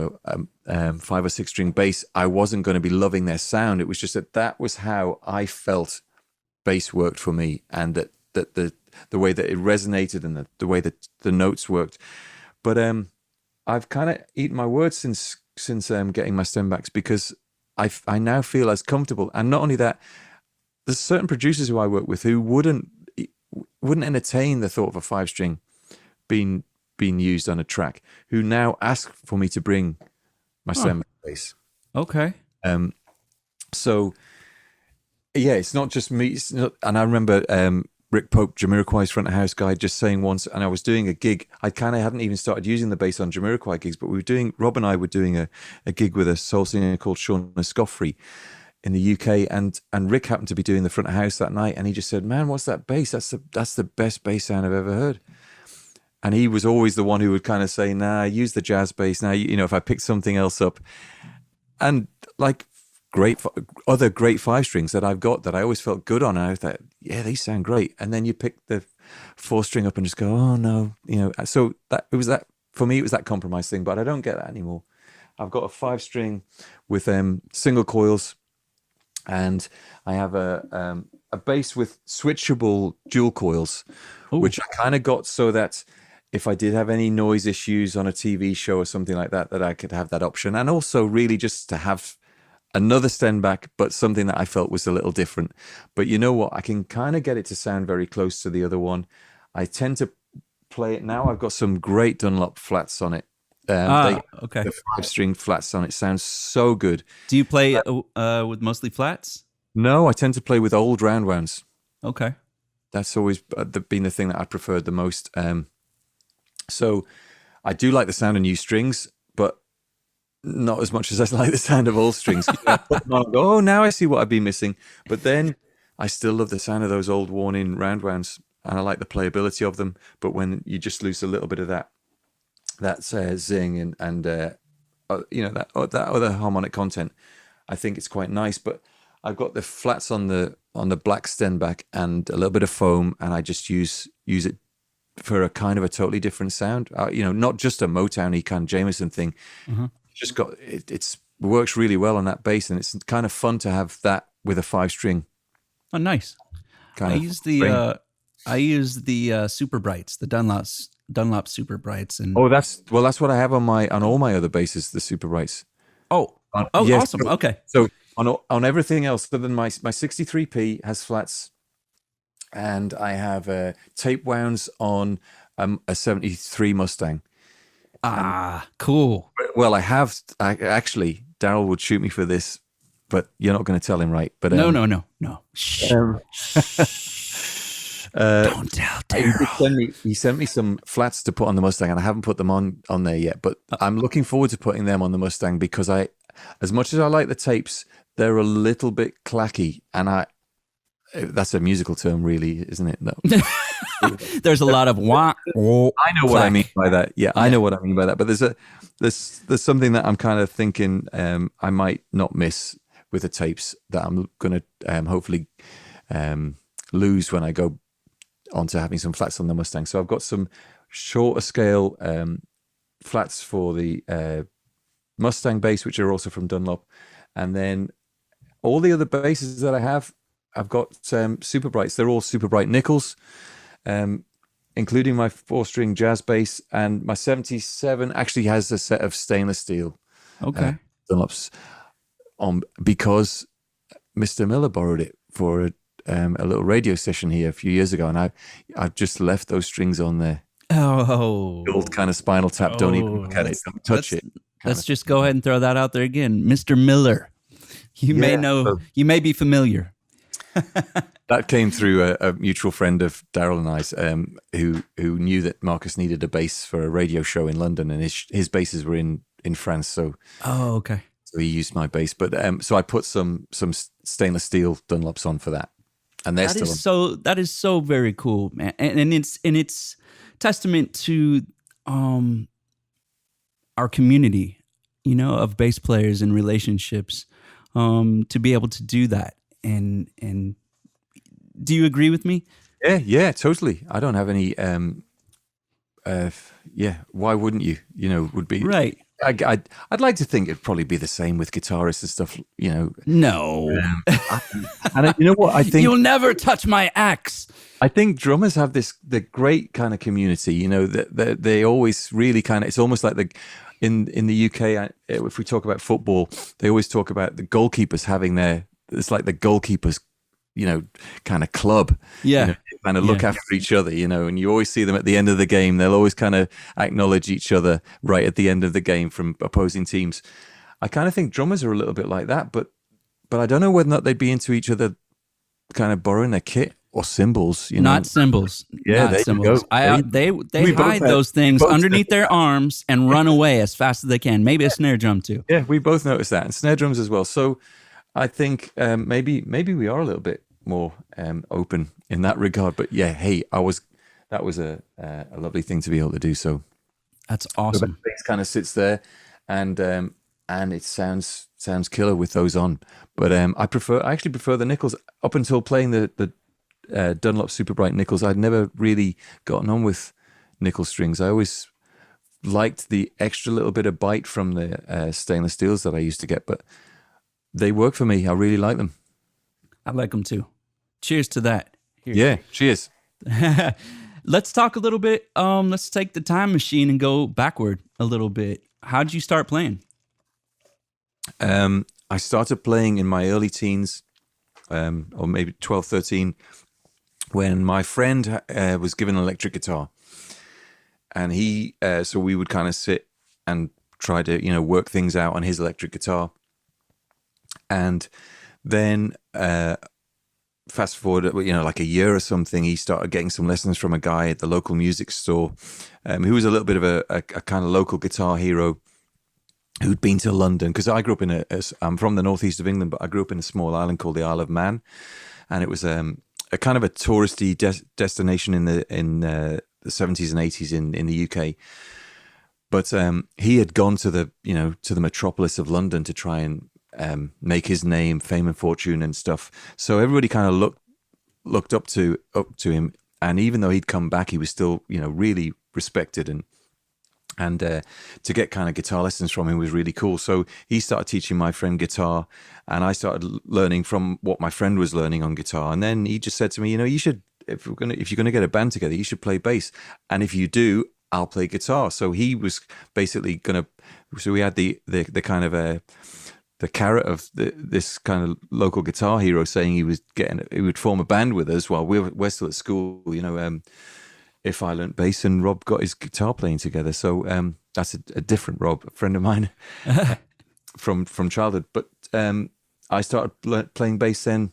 Speaker 2: or 6 string bass, I wasn't going to be loving their sound. It was just that was how I felt bass worked for me, and that the way that it resonated and the way that the notes worked. But I've kind of eaten my words since getting my Stenbacks, because I now feel as comfortable. And not only that, there's certain producers who I work with who wouldn't entertain the thought of a 5 string being been used on a track, who now ask for me to bring my stem bass.
Speaker 1: Okay.
Speaker 2: So yeah, it's not just me. It's not, and I remember Rick Pope, Jamiroquai's front of house guy, just saying once, and I was doing a gig. I kind of hadn't even started using the bass on Jamiroquai gigs, but Rob and I were doing a gig with a soul singer called Sean Escoffrey in the UK, and Rick happened to be doing the front of house that night, and he just said, "Man, what's that bass? That's the best bass sound I've ever heard." And he was always the one who would kind of say, "Nah, use the jazz bass." Now, if I pick something else up, and like other great 5-strings that I've got that I always felt good on, and I thought, yeah, they sound great. And then you pick the 4-string up and just go, oh no, So for me, it was that compromise thing, but I don't get that anymore. I've got a 5-string with single coils, and I have a bass with switchable dual coils, which I kind of got so that if I did have any noise issues on a TV show or something like that, that I could have that option. And also really just to have another Stenback, but something that I felt was a little different. But you know what? I can kind of get it to sound very close to the other one. I tend to play it now. I've got some great Dunlop flats on it.
Speaker 1: Okay.
Speaker 2: The 5-string flats on it sounds so good.
Speaker 1: Do you play with mostly flats?
Speaker 2: No, I tend to play with old round wounds.
Speaker 1: Okay.
Speaker 2: That's always been the thing that I preferred the most. So I do like the sound of new strings, but not as much as I like the sound of old strings. I put them on and go, oh, now I see what I've been missing. But then I still love the sound of those old worn-in round wounds, and I like the playability of them. But when you just lose a little bit of that zing and that other harmonic content, I think it's quite nice. But I've got the flats on the black Stenback and a little bit of foam, and I just use it for a kind of a totally different sound. Not just a Motown-y kind of Jameson thing. Mm-hmm. Just got it works really well on that bass, and it's kind of fun to have that with a 5-string.
Speaker 1: Oh, nice. I use the Super Brights, the Dunlop Super Brights, and
Speaker 2: that's what I have on all my other basses, the Super Brights.
Speaker 1: Yes. Awesome. Okay.
Speaker 2: So on everything else, other than my 63P has flats, and I have tape wounds on a 73 Mustang.
Speaker 1: Cool.
Speaker 2: Well, I actually, Daryl would shoot me for this, but you're not going to tell him, right? But
Speaker 1: no. Shh. Don't tell Daryl.
Speaker 2: He sent me some flats to put on the Mustang, and I haven't put them on there yet. But I'm looking forward to putting them on the Mustang because as much as I like the tapes, they're a little bit clacky, and that's a musical term, really, isn't it? No.
Speaker 1: There's a lot of wah.
Speaker 2: I know what I mean by that. Yeah, I know what I mean by that. But there's something that I'm kind of thinking I might not miss with the tapes that I'm going to hopefully lose when I go on to having some flats on the Mustang. So I've got some shorter scale flats for the Mustang bass, which are also from Dunlop, and then all the other basses that I have, I've got Super Brights. They're all Super Bright nickels, including my 4-string jazz bass, and my 77 actually has a set of stainless steel Dunlops on because Mr. Miller borrowed it for a little radio session here a few years ago, and I've just left those strings on there.
Speaker 1: Oh,
Speaker 2: the old kind of Spinal Tap. Don't even look at it. Don't touch it.
Speaker 1: Let's just go ahead and throw that out there again, Mr. Miller. You may know. You may be familiar.
Speaker 2: That came through a mutual friend of Daryl and I's, who knew that Marcus needed a bass for a radio show in London, and his basses were in France. So
Speaker 1: okay.
Speaker 2: So he used my bass, but so I put some stainless steel Dunlops on for that, and they're
Speaker 1: that is so very cool, man, and it's testament to our community, of bass players and relationships, to be able to do that. And do you agree with me?
Speaker 2: Yeah, totally. I don't have any. Why wouldn't you? Would be
Speaker 1: right.
Speaker 2: I'd like to think it'd probably be the same with guitarists and stuff.
Speaker 1: No.
Speaker 2: And you know what? I think
Speaker 1: you'll never touch my axe.
Speaker 2: I think drummers have the great kind of community. That they always really kind of. It's almost like in the UK. If we talk about football, they always talk about the goalkeepers having it's like the goalkeepers, kind of club.
Speaker 1: Yeah.
Speaker 2: kind of look after each other, and you always see them at the end of the game. They'll always kind of acknowledge each other right at the end of the game from opposing teams. I kind of think drummers are a little bit like that, but I don't know whether or not they'd be into each other kind of borrowing their kit or cymbals,
Speaker 1: Not cymbals.
Speaker 2: Yeah,
Speaker 1: not
Speaker 2: there
Speaker 1: cymbals.
Speaker 2: you go.
Speaker 1: They hide those things underneath their arms and run away as fast as they can. Maybe a snare drum too.
Speaker 2: Yeah, we both noticed that, and snare drums as well. So I think maybe we are a little bit more open in that regard. But yeah, hey, that was a lovely thing to be able to do. So
Speaker 1: that's awesome.
Speaker 2: The bass kind of sits there, and it sounds killer with those on. But I actually prefer the nickels. Up until playing the Dunlop Super Bright nickels, I'd never really gotten on with nickel strings. I always liked the extra little bit of bite from the stainless steels that I used to get, but they work for me. I really like them.
Speaker 1: I like them too. Cheers to that.
Speaker 2: Here. Yeah, cheers.
Speaker 1: Let's talk a little bit. Let's take the time machine and go backward a little bit. How'd you start playing?
Speaker 2: I started playing in my early teens, or maybe 12, 13, when my friend was given an electric guitar. And so we would kind of sit and try to, work things out on his electric guitar. And then fast forward, like a year or something, he started getting some lessons from a guy at the local music store, who was a little bit of a kind of local guitar hero who'd been to London. Because I grew up I'm from the northeast of England, but I grew up in a small island called the Isle of Man. And it was a kind of a touristy destination in the 70s and 80s in the UK. But he had gone to the metropolis of London to try and make his name, fame and fortune and stuff. So everybody kind of looked up to him. And even though he'd come back, he was still, really respected, and to get kind of guitar lessons from him was really cool. So he started teaching my friend guitar, and I started learning from what my friend was learning on guitar. And then he just said to me, you should, if you're gonna get a band together, you should play bass. And if you do, I'll play guitar. So he was basically so we had the kind of the carrot of this kind of local guitar hero saying he would form a band with us while we're still at school, if I learnt bass, and Rob got his guitar playing together. So that's a different Rob, a friend of mine from childhood. But I started playing bass then.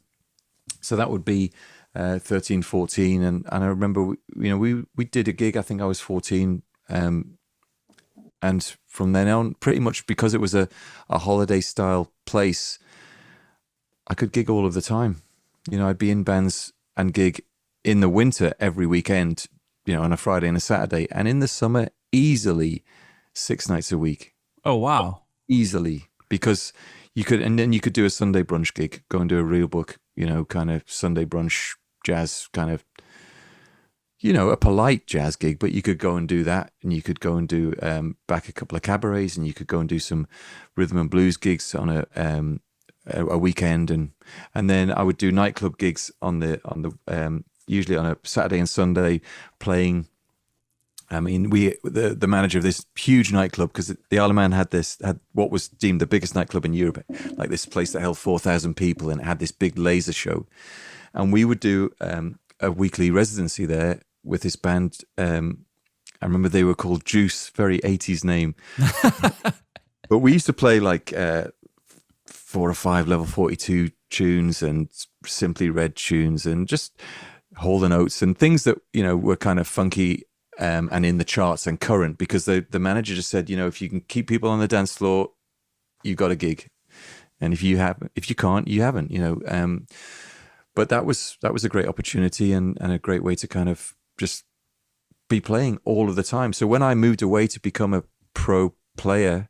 Speaker 2: So that would be 13, 14. And I remember, we did a gig, I think I was 14. And from then on, pretty much because it was a holiday style place, I could gig all of the time. I'd be in bands and gig in the winter every weekend, on a Friday and a Saturday, and in the summer, easily 6 nights a week.
Speaker 1: Oh, wow.
Speaker 2: Easily. Because you could do a Sunday brunch gig, go and do a real book, kind of Sunday brunch jazz kind of, a polite jazz gig, but you could go and do that, and you could go and do back a couple of cabarets, and you could go and do some rhythm and blues gigs on a weekend, and then I would do nightclub gigs on the usually on a Saturday and Sunday, playing. I mean, the manager of this huge nightclub, because the Isle of Man had what was deemed the biggest nightclub in Europe, like this place that held 4,000 people, and it had this big laser show, and we would do a weekly residency there with this band. I remember they were called Juice, very 80s name. But we used to play like 4 or 5 level 42 tunes and Simply Red tunes and just Hall and Oates and things that, were kind of funky and in the charts and current, because the manager just said, if you can keep people on the dance floor, you got a gig. And if you can't, you haven't, But that was a great opportunity and a great way to kind of just be playing all of the time. So when I moved away to become a pro player,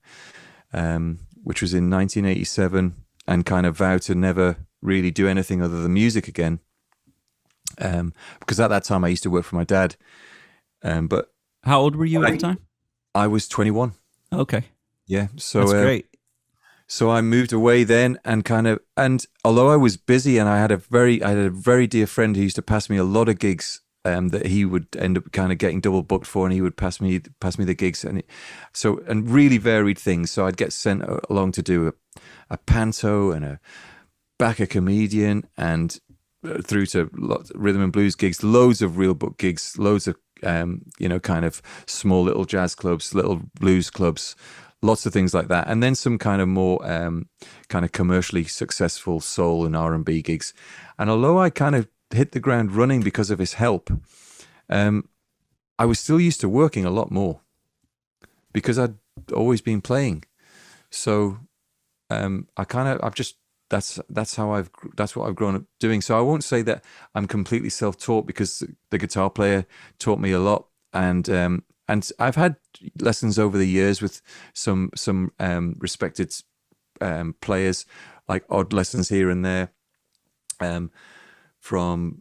Speaker 2: which was in 1987, and kind of vowed to never really do anything other than music again, because at that time I used to work for my dad. But
Speaker 1: how old were you at the time?
Speaker 2: I was 21.
Speaker 1: Okay.
Speaker 2: Yeah. So
Speaker 1: that's great.
Speaker 2: So I moved away then, and although I was busy, and I had a very dear friend who used to pass me a lot of gigs that he would end up kind of getting double booked for, and he would pass me the gigs, and really varied things. So I'd get sent along to do a panto and a back a comedian and through to rhythm and blues gigs, loads of real book gigs, loads of kind of small little jazz clubs, little blues clubs, lots of things like that, and then some kind of more kind of commercially successful soul and R&B gigs. And although I kind of hit the ground running because of his help, I was still used to working a lot more because I'd always been playing. So that's what I've grown up doing. So I won't say that I'm completely self-taught, because the guitar player taught me a lot, and I've had lessons over the years with some respected players, like odd lessons here and there, from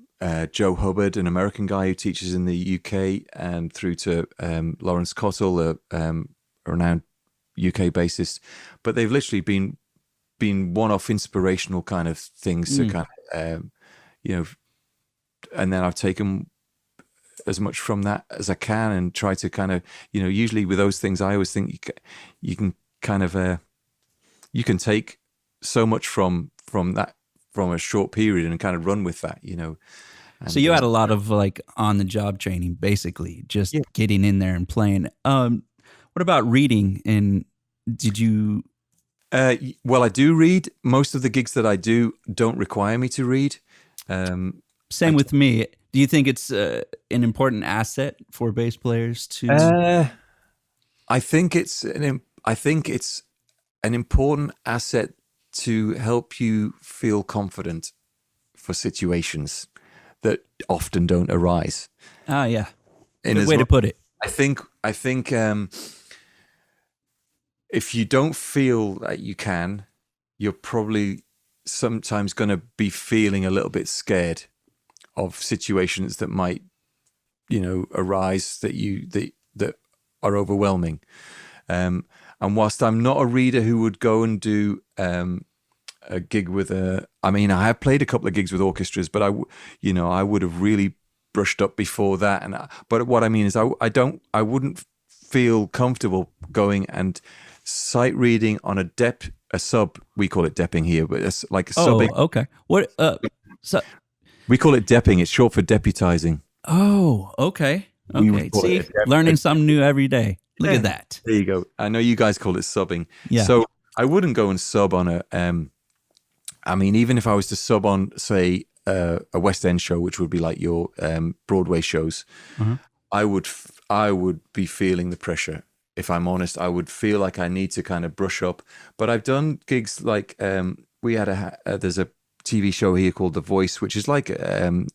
Speaker 2: Joe Hubbard, an American guy who teaches in the UK, and through to Lawrence Cottle, a renowned UK bassist. But they've literally been one-off inspirational kind of things to kind of, and then I've taken as much from that as I can and try to kind of, usually with those things, I always think you can kind of, you can take so much from that, from a short period, and kind of run with that, And,
Speaker 1: so you had a lot of like on the job training, basically, just getting in there and playing. What about reading? And did you?
Speaker 2: Well, I do read. Most of the gigs that I do don't require me to read.
Speaker 1: Same with me. Do you think it's an important asset for bass players to?
Speaker 2: I think it's an important asset to help you feel confident for situations that often don't arise.
Speaker 1: Ah, yeah. Good way to put it.
Speaker 2: I think if you don't feel that you can, you're probably sometimes going to be feeling a little bit scared of situations that might, arise that are overwhelming. And whilst I'm not a reader who would go and do a gig with I have played a couple of gigs with orchestras, but I would have really brushed up before that. But what I mean is I wouldn't feel comfortable going and sight reading on a sub. We call it depping here, but it's like a subbing.
Speaker 1: Oh, okay. What?
Speaker 2: We call it depping. It's short for deputizing.
Speaker 1: Oh, okay. Okay. See, learning something new every day. Look at that.
Speaker 2: There you go. I know you guys call it subbing.
Speaker 1: Yeah.
Speaker 2: So I wouldn't go and sub on even if I was to sub on, say, a West End show, which would be like your Broadway shows, I would be feeling the pressure. If I'm honest, I would feel like I need to kind of brush up. But I've done gigs like we had there's a TV show here called The Voice, which is like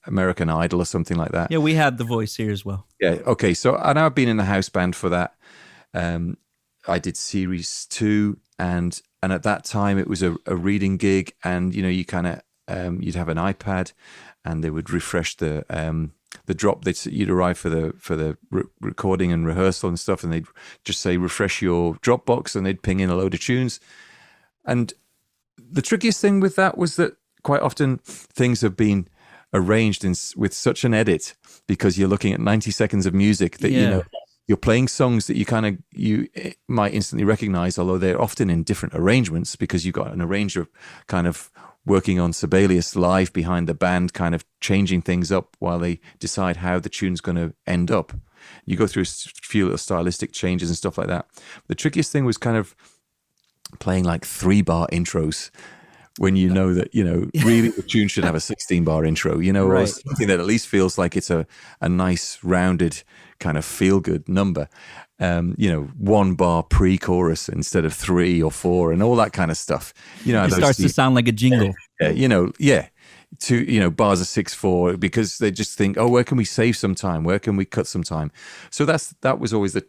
Speaker 2: American Idol or something like that.
Speaker 1: Yeah, we had The Voice here as well.
Speaker 2: Yeah. Okay. So, and I've been in the house band for that. I did series 2, and at that time it was a reading gig, and you kind of you'd have an iPad, and they would refresh the drop that you'd arrive for the recording and rehearsal and stuff, and they'd just say refresh your Dropbox, and they'd ping in a load of tunes. And the trickiest thing with that was that quite often things have been arranged with such an edit, because you're looking at 90 seconds of music that you're playing songs that you might instantly recognize, although they're often in different arrangements, because you've got an arranger kind of working on Sibelius live behind the band, kind of changing things up while they decide how the tune's going to end up. You go through a few little stylistic changes and stuff like that. The trickiest thing was kind of playing like 3-bar intros, when that, really the tune should have a 16-bar intro, right, or something that at least feels like it's a nice rounded kind of feel-good number. 1-bar pre-chorus instead of 3 or 4 and all that kind of stuff.
Speaker 1: It starts to sound like a jingle.
Speaker 2: Bars of 6/4, because they just think, oh, where can we save some time? Where can we cut some time? So that was always the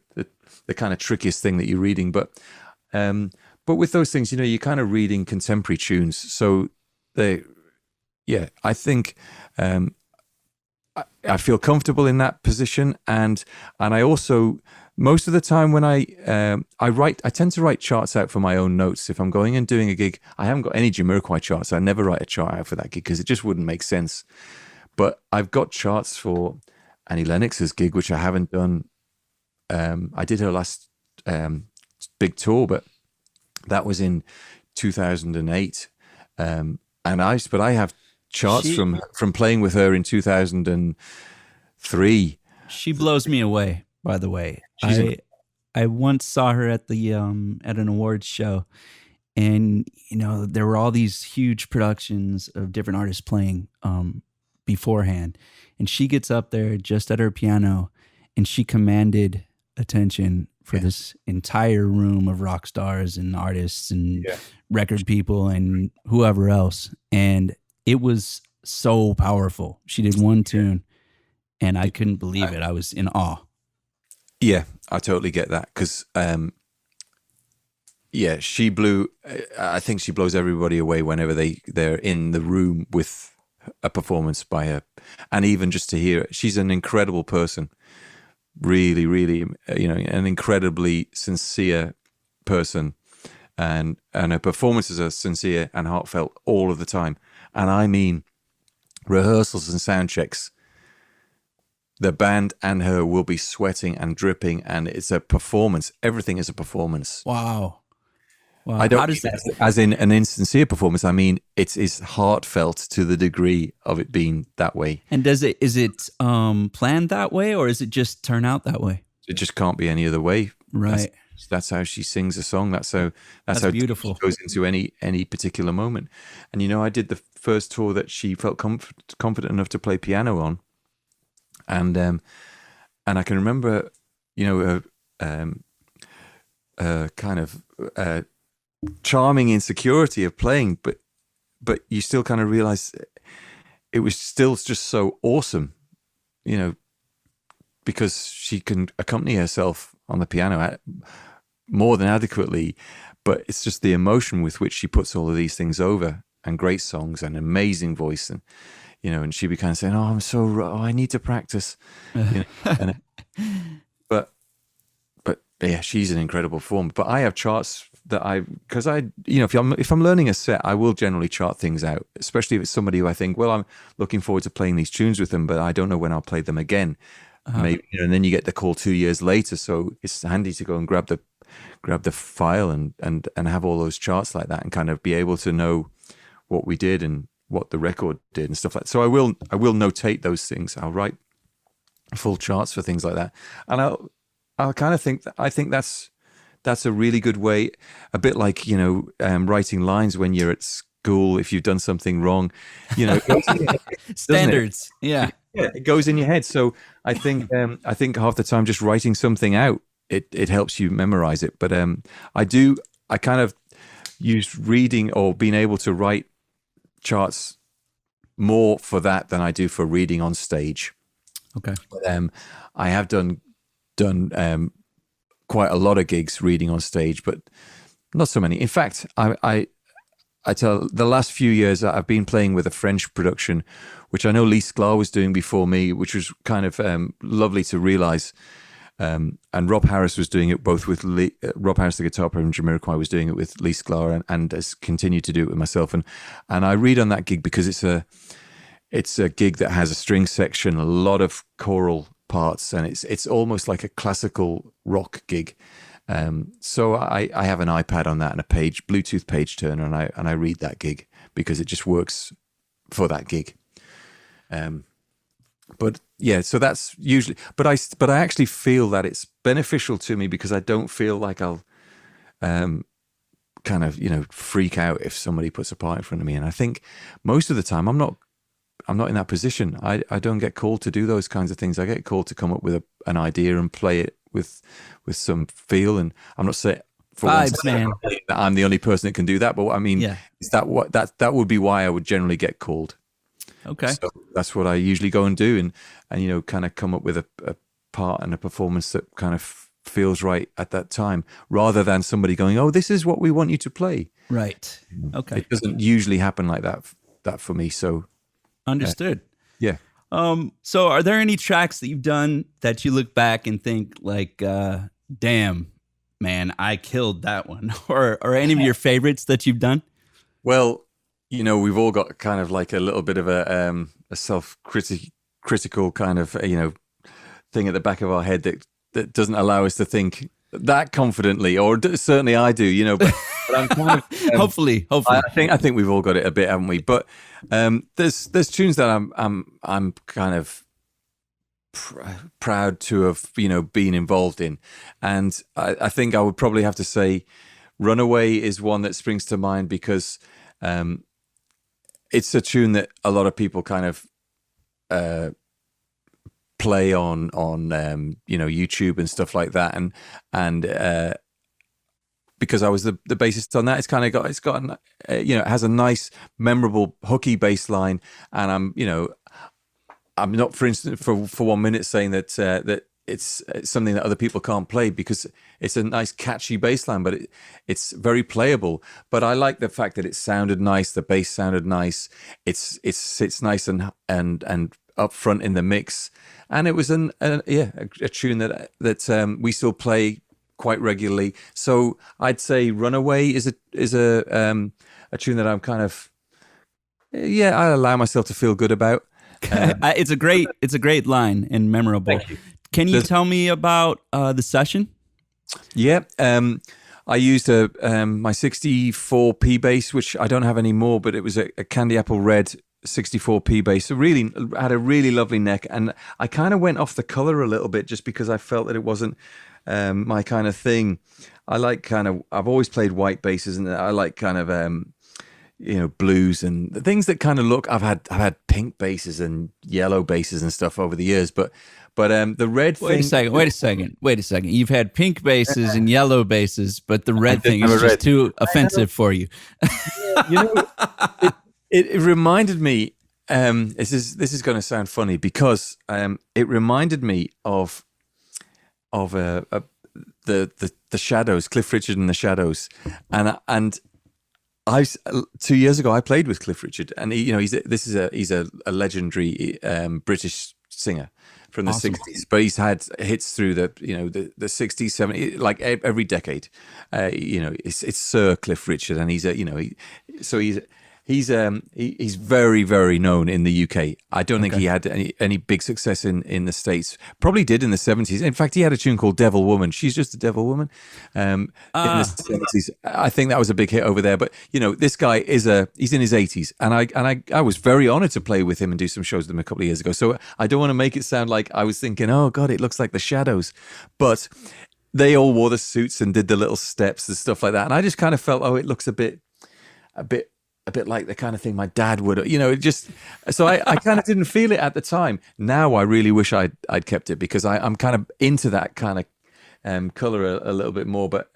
Speaker 2: kind of trickiest thing that you're reading. But with those things, you're kind of reading contemporary tunes. So I think I feel comfortable in that position, and I also, most of the time when I tend to write charts out for my own notes. If I'm going and doing a gig, I haven't got any Jamiroquai charts. I never write a chart out for that gig because it just wouldn't make sense. But I've got charts for Annie Lennox's gig, which I haven't done. I did her last big tour, but that was in 2008. But I have charts from playing with her in 2003.
Speaker 1: She blows me away, by the way. I once saw her at the at an awards show, and there were all these huge productions of different artists playing beforehand, and she gets up there just at her piano, and she commanded attention for this entire room of rock stars and artists and record people and whoever else, and it was so powerful. She did one tune, and I couldn't believe it. I was in awe.
Speaker 2: Yeah, I totally get that because, she blew. I think she blows everybody away whenever they're in the room with a performance by her, and even just to hear it. She's an incredible person, really, really, an incredibly sincere person, and her performances are sincere and heartfelt all of the time. And I mean, rehearsals and sound checks. The band and her will be sweating and dripping, and it's a performance. Everything is a performance.
Speaker 1: Wow.
Speaker 2: I don't mean as in an insincere performance. I mean, it's heartfelt to the degree of it being that way.
Speaker 1: And is it planned that way, or is it just turn out that way?
Speaker 2: It just can't be any other way.
Speaker 1: Right.
Speaker 2: That's how she sings a song. That's how
Speaker 1: beautiful.
Speaker 2: She goes into any particular moment. And I did the first tour that she felt confident enough to play piano on. And I can remember, kind of charming insecurity of playing, but you still kind of realize it was still just so awesome, because she can accompany herself on the piano more than adequately, but it's just the emotion with which she puts all of these things over, and great songs and amazing voice, and and she'd be kind of saying, I need to practice. But yeah, she's an incredible performer. But I have charts that if I'm learning a set, I will generally chart things out, especially if it's somebody who I think, well, I'm looking forward to playing these tunes with them, but I don't know when I'll play them again. Maybe, and then you get the call 2 years later. So it's handy to go and grab the file and have all those charts like that and kind of be able to know what we did and what the record did and stuff like that. So I will notate those things. I'll write full charts for things like that. And I'll kind of think that's a really good way, a bit like, writing lines when you're at school, if you've done something wrong, it goes in your head,
Speaker 1: standards. Yeah,
Speaker 2: it goes in your head. So I think half the time just writing something out, it helps you memorize it. But I kind of use reading or being able to write charts more for that than I do for reading on stage.
Speaker 1: Okay.
Speaker 2: But, I have done quite a lot of gigs reading on stage, but not so many. In fact, I tell the last few years I've been playing with a French production, which I know Lee Sklar was doing before me, which was kind of lovely to realize. And Rob Harris was doing it both with Rob Harris, the guitar player, and Jamiroquai was doing it with Lee Sklar, and has continued to do it with myself. And I read on that gig because it's a gig that has a string section, a lot of choral parts, and it's almost like a classical rock gig. So I have an iPad on that and a Bluetooth page turner, and I read that gig because it just works for that gig. But yeah, so that's usually, but I actually feel that it's beneficial to me because I don't feel like I'll kind of, freak out if somebody puts a part in front of me. And I think most of the time I'm not in that position. I don't get called to do those kinds of things. I get called to come up with an idea and play it with some feel. And I'm not saying that I'm the only person that can do that, but what I mean is that would be why I would generally get called.
Speaker 1: Okay.
Speaker 2: So that's what I usually go and do, and kind of come up with a part and a performance that kind of feels right at that time, rather than somebody going, "Oh, this is what we want you to play."
Speaker 1: Right. Okay.
Speaker 2: It doesn't usually happen like that for me. So
Speaker 1: understood.
Speaker 2: Yeah.
Speaker 1: So are there any tracks that you've done that you look back and think like, damn, man, I killed that one, or any of your favorites that you've done?
Speaker 2: Well, we've all got kind of like a little bit of a self-critical kind of, thing at the back of our head that doesn't allow us to think that confidently, or certainly I do, but but I'm kind of
Speaker 1: hopefully.
Speaker 2: I think we've all got it a bit, haven't we? But there's tunes that I'm kind of proud to have been involved in, and I think I would probably have to say Runaway is one that springs to mind because it's a tune that a lot of people kind of play on YouTube and stuff like that, and because I was the bassist on that, it has a nice, memorable, hooky bass line, and I'm not, for instance, for 1 minute saying that that it's something that other people can't play, because it's a nice, catchy bass line, but it's very playable. But I like the fact that it sounded nice, the bass sounded nice, it sits nice and up front in the mix, and it was a tune that we still play quite regularly. So I'd say Runaway is a tune that I'm kind of I allow myself to feel good about.
Speaker 1: It's a great line and memorable.
Speaker 2: Thank you.
Speaker 1: Can you tell me about the session?
Speaker 2: Yeah, I used my 64p bass, which I don't have anymore, but it was a Candy Apple Red 64p bass. It really had a really lovely neck, and I kind of went off the color a little bit just because I felt that it wasn't my kind of thing. I've always played white basses, and I like kind of blues and the things that kind of look. I've had pink basses and yellow basses and stuff over the years, but the red thing.
Speaker 1: Wait a second. You've had pink basses and yellow basses, but the red thing is just too offensive for you.
Speaker 2: It reminded me. This is going to sound funny because it reminded me of the Shadows, Cliff Richard and the Shadows, and 2 years ago I played with Cliff Richard, and he's a legendary British singer from the
Speaker 1: Awesome.
Speaker 2: 60s, but he's had hits through the 60s, 70s, like every decade. It's Sir Cliff Richard, and he's very, very known in the UK. I don't think he had any big success in the States. Probably did in the 70s. In fact, he had a tune called Devil Woman. She's just a devil woman. In the 70s. I think that was a big hit over there. But, this guy he's in his 80s. And I was very honored to play with him and do some shows with him a couple of years ago. So I don't want to make it sound like I was thinking, oh God, it looks like the Shadows. But they all wore the suits and did the little steps and stuff like that. And I just kind of felt, it looks a bit like the kind of thing my dad would, so I kind of didn't feel it at the time. Now I really wish I'd kept it, because I'm kind of into that kind of color a little bit more. But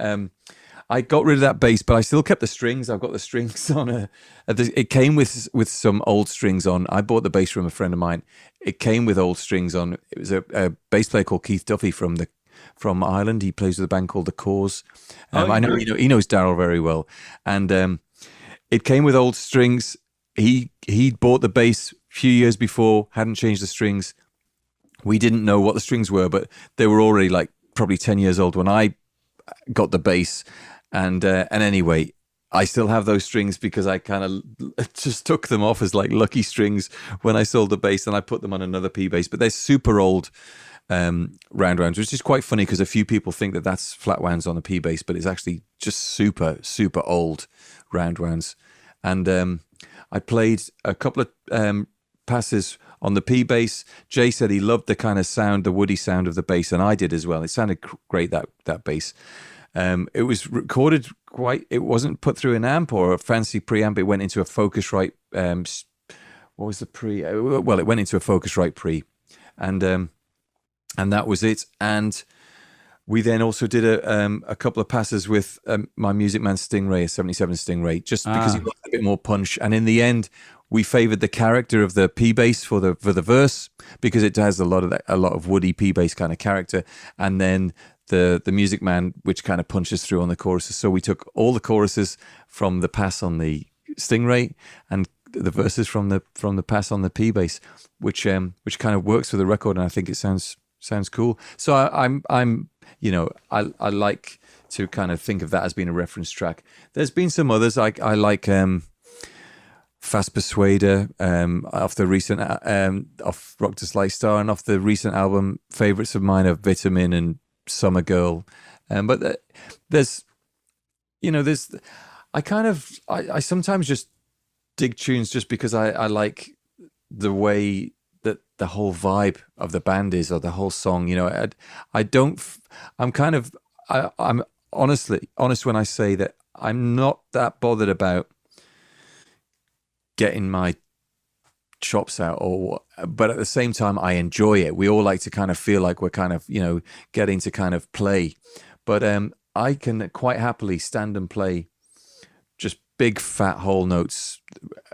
Speaker 2: I got rid of that bass, but I still kept the strings. I've got the strings on. It came with some old strings on. I bought the bass from a friend of mine. It came with old strings on. It was a bass player called Keith Duffy from Ireland. He plays with a band called The Cause. I know he knows Daryl very well, and it came with old strings. He'd bought the bass a few years before, hadn't changed the strings. We didn't know what the strings were, but they were already like probably 10 years old when I got the bass. And anyway, I still have those strings because I kind of just took them off as like lucky strings when I sold the bass, and I put them on another P bass. But they're super old round wounds, which is quite funny because a few people think that that's flat wounds on a P bass, but it's actually just super, super old round wounds. And I played a couple of passes on the P bass. Jay said he loved the kind of sound, the woody sound of the bass, and I did as well. It sounded great, that bass. It was recorded it wasn't put through an amp or a fancy preamp. It went into a Focusrite. What was the pre? Well, it went into a Focusrite pre, and that was it. And we then also did a couple of passes with my Music Man Stingray, a 77 Stingray, just because he wanted a bit more punch. And in the end, we favoured the character of the P bass for the verse, because it has a lot of woody P bass kind of character, and then the Music Man, which kind of punches through on the choruses. So we took all the choruses from the pass on the Stingray and the verses from the pass on the P bass, which kind of works for the record, and I think it sounds cool. So I like to kind of think of that as being a reference track. There's been some others. I like Fast Persuader off the recent off Rock to Slice Star, and off the recent album, favorites of mine are Vitamin and Summer Girl. But there's there's, I sometimes just dig tunes just because I like the way that the whole vibe of the band is, or the whole song. I don't, I'm kind of, I'm honest when I say that I'm not that bothered about getting my chops out, but at the same time I enjoy it. We all like to kind of feel like we're kind of getting to kind of play, but I can quite happily stand and play just big fat whole notes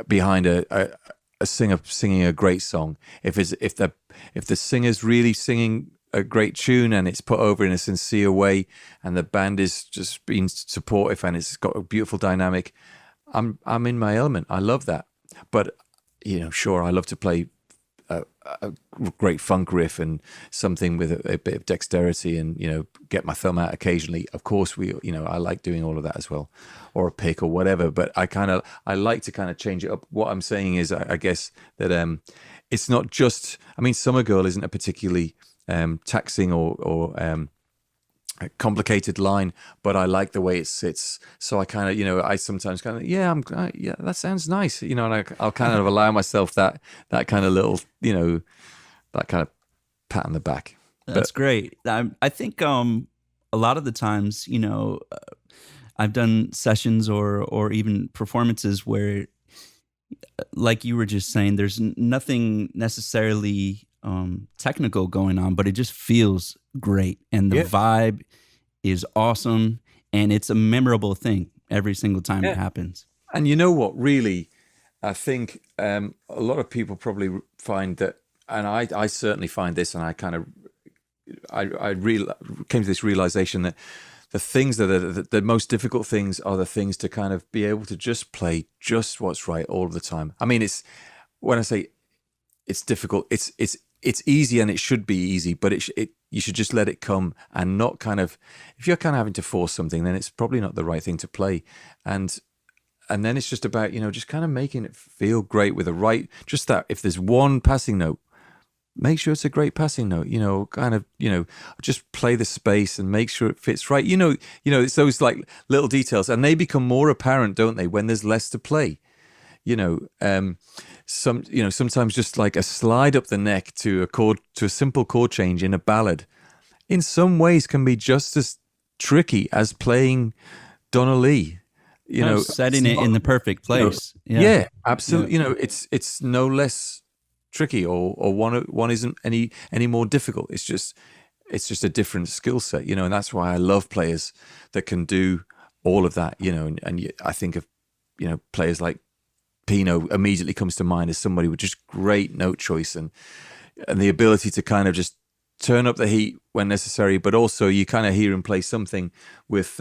Speaker 2: behind a singer singing a great song. If the singer's really singing a great tune and it's put over in a sincere way, and the band is just being supportive and it's got a beautiful dynamic, I'm in my element. I love that. But sure, I love to play a great funk riff and something with a bit of dexterity, and get my thumb out occasionally. Of course, I like doing all of that as well, or a pick or whatever. But I like to kind of change it up. What I'm saying is, I guess that it's not just. I mean, Summer Girl isn't a particularly taxing or a complicated line, but I like the way it sits. So I kind of, I sometimes kind of, yeah, that sounds nice, and I'll kind of allow myself that kind of little, that kind of pat on the back.
Speaker 1: That's great. I think a lot of the times, I've done sessions or even performances where, like you were just saying, there's nothing necessarily technical going on, but it just feels great, and the vibe is awesome, and it's a memorable thing every single time it happens.
Speaker 2: And you know what, really, I think a lot of people probably find that, and I certainly find this, and I kind of I came to this realization that the things that are the most difficult things are the things to kind of be able to just play just what's right all of the time. I mean, it's, when I say it's difficult, it's easy, and it should be easy, but you should just let it come, and not kind of, if you're kind of having to force something, then it's probably not the right thing to play. And then it's just about, just kind of making it feel great with the right, just that if there's one passing note, make sure it's a great passing note, just play the space and make sure it fits right. It's those like little details, and they become more apparent, don't they, when there's less to play. Sometimes just like a slide up the neck to a simple chord change in a ballad, in some ways can be just as tricky as playing Donna Lee.
Speaker 1: Setting it in the perfect place.
Speaker 2: Yeah, absolutely. Yeah. It's no less tricky, or one isn't any more difficult. It's just a different skill set, and that's why I love players that can do all of that. And I think of players like Pino immediately comes to mind as somebody with just great note choice and the ability to kind of just turn up the heat when necessary, but also you kind of hear him play something with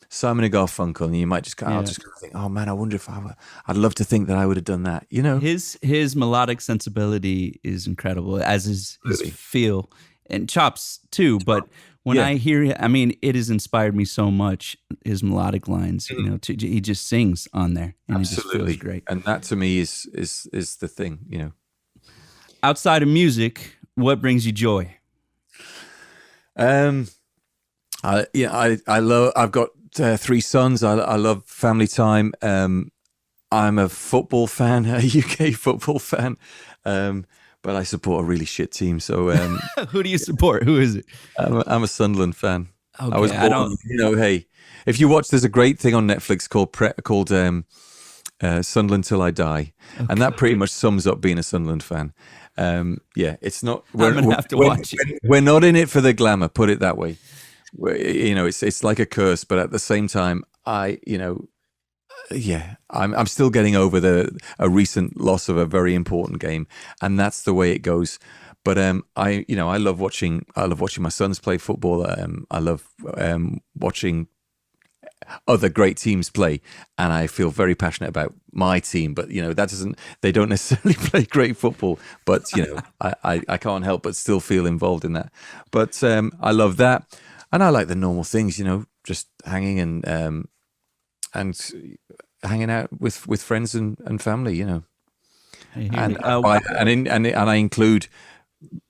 Speaker 2: Simon and Garfunkel, and you might just kind of think, oh man, I wonder if I'd love to think that I would have done that.
Speaker 1: His melodic sensibility is incredible, as is his feel and chops too. But when I hear it, I mean, it has inspired me so much. His melodic lines, he just sings on there, and it just feels great.
Speaker 2: And that to me is the thing.
Speaker 1: Outside of music, what brings you joy?
Speaker 2: I love. I've got 3 sons. I love family time. I'm a football fan, a UK football fan. But I support a really shit team. So
Speaker 1: who do you support? Who is it?
Speaker 2: I'm a Sunderland fan.
Speaker 1: Okay,
Speaker 2: I was born, hey, if you watch, there's a great thing on Netflix called Sunderland Till I Die. Okay. And that pretty much sums up being a Sunderland fan. It's not.
Speaker 1: I'm going to have to watch it.
Speaker 2: We're not in it for the glamour, put it that way. It's like a curse, but at the same time, I'm still getting over a recent loss of a very important game, and that's the way it goes. But I love watching my sons play football. I love watching other great teams play, and I feel very passionate about my team. But they don't necessarily play great football. But I can't help but still feel involved in that. But I love that, and I like the normal things. Just hanging and hanging out with friends and family, and I include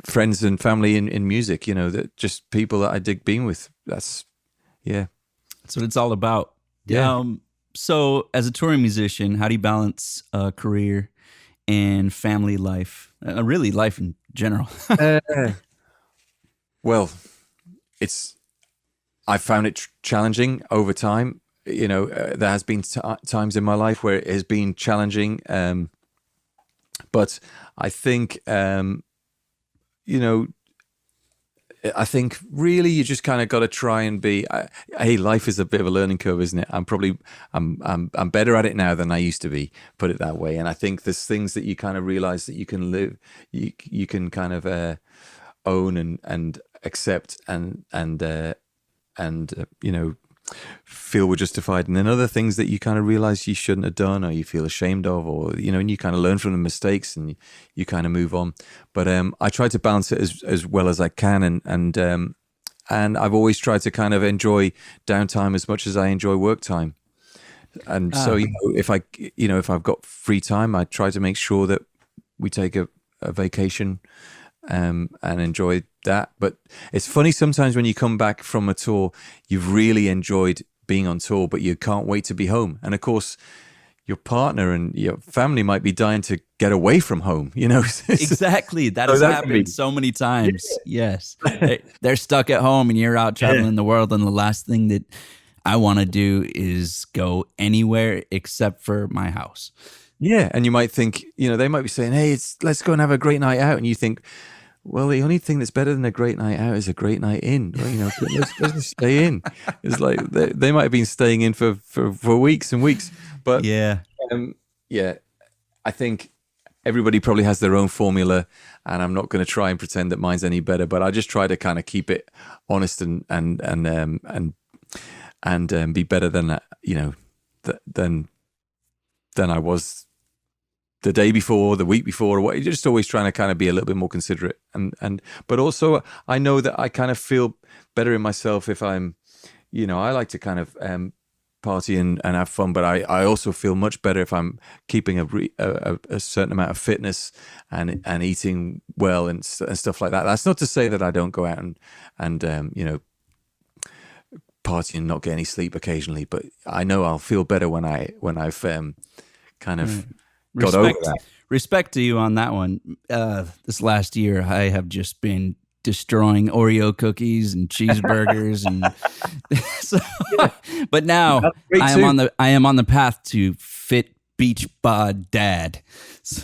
Speaker 2: friends and family in music, that just people that I dig being with. That's what it's all about. Yeah.
Speaker 1: So as a touring musician, how do you balance career and family life? Really, life in general.
Speaker 2: Uh, well, it's I found it challenging over time. There has been times in my life where it has been challenging, but I think you know I think really you just kind of got to try and be. Hey, life is a bit of a learning curve, isn't it? I'm better at it now than I used to be. Put it that way. And I think there's things that you kind of realize that you can live, you can kind of own and accept and feel were justified, and then other things that you kind of realize you shouldn't have done, or you feel ashamed of, or and you kind of learn from the mistakes and you kind of move on. But I try to balance it as well as I can, and I've always tried to kind of enjoy downtime as much as I enjoy work time. And so if I've got free time, I try to make sure that we take a vacation and enjoy that. But it's funny sometimes when you come back from a tour, you've really enjoyed being on tour, but you can't wait to be home. And of course, your partner and your family might be dying to get away from home,
Speaker 1: Exactly. That has happened so many times. Yeah. Yes. They're stuck at home and you're out traveling the world. And the last thing that I want to do is go anywhere except for my house.
Speaker 2: Yeah. And you might think, they might be saying, hey, let's go and have a great night out. And you think, well, the only thing that's better than a great night out is a great night in. Well, let's just stay in. It's like they might have been staying in for weeks and weeks. But I think everybody probably has their own formula, and I'm not going to try and pretend that mine's any better. But I just try to kind of keep it honest and be better than that, than I was the day before, the week before, or what. You're just always trying to kind of be a little bit more considerate, but also I know that I kind of feel better in myself if I'm, I like to kind of party and have fun, but I also feel much better if I'm keeping a certain amount of fitness and eating well and stuff like that. That's not to say that I don't go out and party and not get any sleep occasionally, but I know I'll feel better when I've kind of got over that.
Speaker 1: Respect to you on that one. This last year, I have just been destroying Oreo cookies and cheeseburgers, and but now I am on the path to fit beach bod dad. So,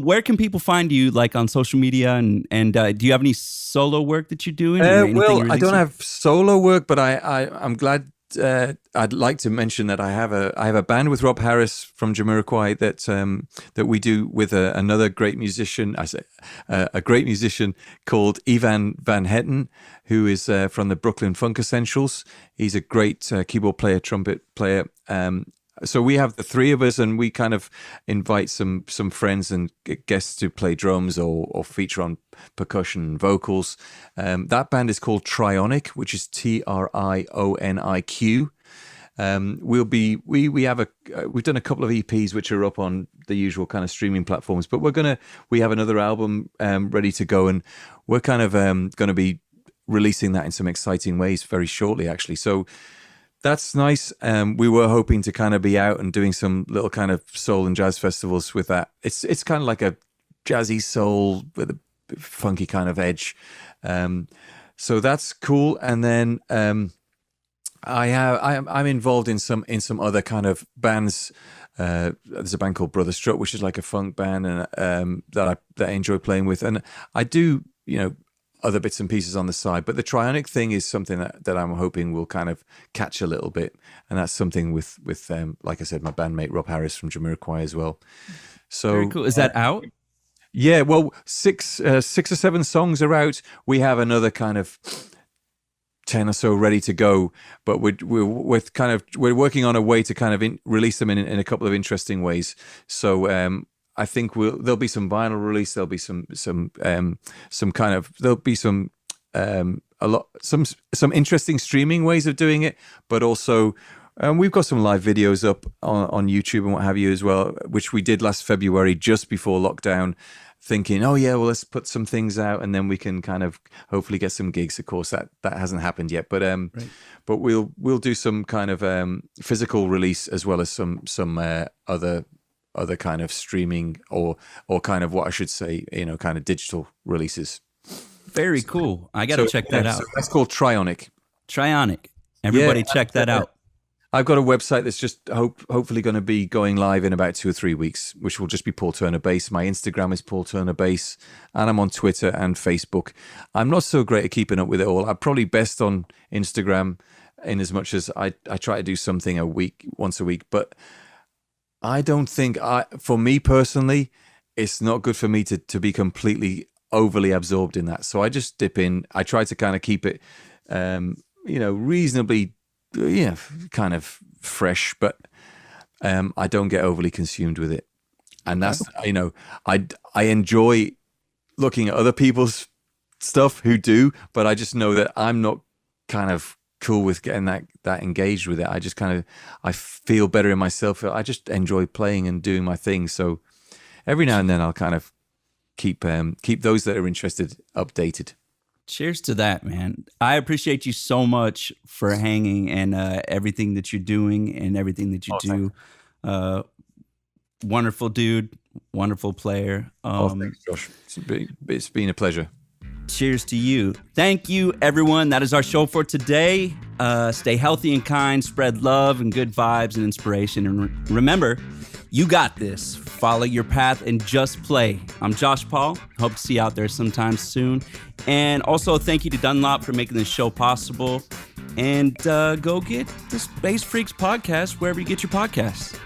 Speaker 1: where can people find you, like on social media, and do you have any solo work that you're doing?
Speaker 2: Well, I don't have solo work, but I'm glad. I'd like to mention that I have a band with Rob Harris from Jamiroquai that we do with another great musician. I say a great musician called Ivan Van Hetten, who is from the Brooklyn Funk Essentials. He's a great keyboard player, trumpet player. So we have the three of us, and we kind of invite some friends and guests to play drums or feature on percussion and vocals. That band is called Trionic, which is Trioniq. We've done a couple of EPs which are up on the usual kind of streaming platforms, but we have another album ready to go, and we're kind of going to be releasing that in some exciting ways very shortly, actually. So that's nice. We were hoping to kind of be out and doing some little kind of soul and jazz festivals with that. It's kind of like a jazzy soul with a funky kind of edge. So that's cool. And then I'm involved in some other kind of bands. There's a band called Brother Strut, which is like a funk band, and that I enjoy playing with. And I do, other bits and pieces on the side, but the Trionic thing is something that I'm hoping will kind of catch a little bit, and that's something with like I said, my bandmate Rob Harris from Jamiroquai as well. So
Speaker 1: very cool. Is that out?
Speaker 2: Yeah, well, six or seven songs are out. We have another kind of 10 or so ready to go, but we're working on a way to kind of release them in a couple of interesting ways. So I think there'll be some vinyl release. There'll be some interesting streaming ways of doing it, but also we've got some live videos up on YouTube and what have you as well, which we did last February just before lockdown. thinking, oh yeah, well, let's put some things out and then we can kind of hopefully get some gigs. Of course, that hasn't happened yet, but but we'll do some kind of physical release as well as some other kind of streaming or kind of what I should say, kind of digital releases.
Speaker 1: Very cool. I got to check that out.
Speaker 2: So that's called Trionic.
Speaker 1: Trionic. Everybody check that out.
Speaker 2: I've got a website that's just hopefully going to be going live in about 2 or 3 weeks, which will just be Paul Turner Bass. My Instagram is Paul Turner Bass, and I'm on Twitter and Facebook. I'm not so great at keeping up with it all. I'm probably best on Instagram in as much as I try to do something once a week. But I don't think, for me personally, it's not good for me to be completely overly absorbed in that. So I just dip in. I try to kind of keep it, reasonably, kind of fresh, but I don't get overly consumed with it. And that's, I enjoy looking at other people's stuff who do, but I just know that I'm not kind of cool with getting that engaged with it. I just I feel better in myself. I just enjoy playing and doing my thing. So every now and then I'll kind of keep those that are interested updated.
Speaker 1: Cheers to that, man. I appreciate you so much for hanging and everything that you're doing and everything that you do. Wonderful dude, wonderful player.
Speaker 2: Thanks, Josh. It's been a pleasure.
Speaker 1: Cheers to you. Thank you, everyone. That is our show for today. Stay healthy and kind, spread love and good vibes and inspiration. And remember, you got this. Follow your path and just play. I'm Josh Paul. Hope to see you out there sometime soon. And also thank you to Dunlop for making this show possible. And go get this Bass Freaks podcast wherever you get your podcasts.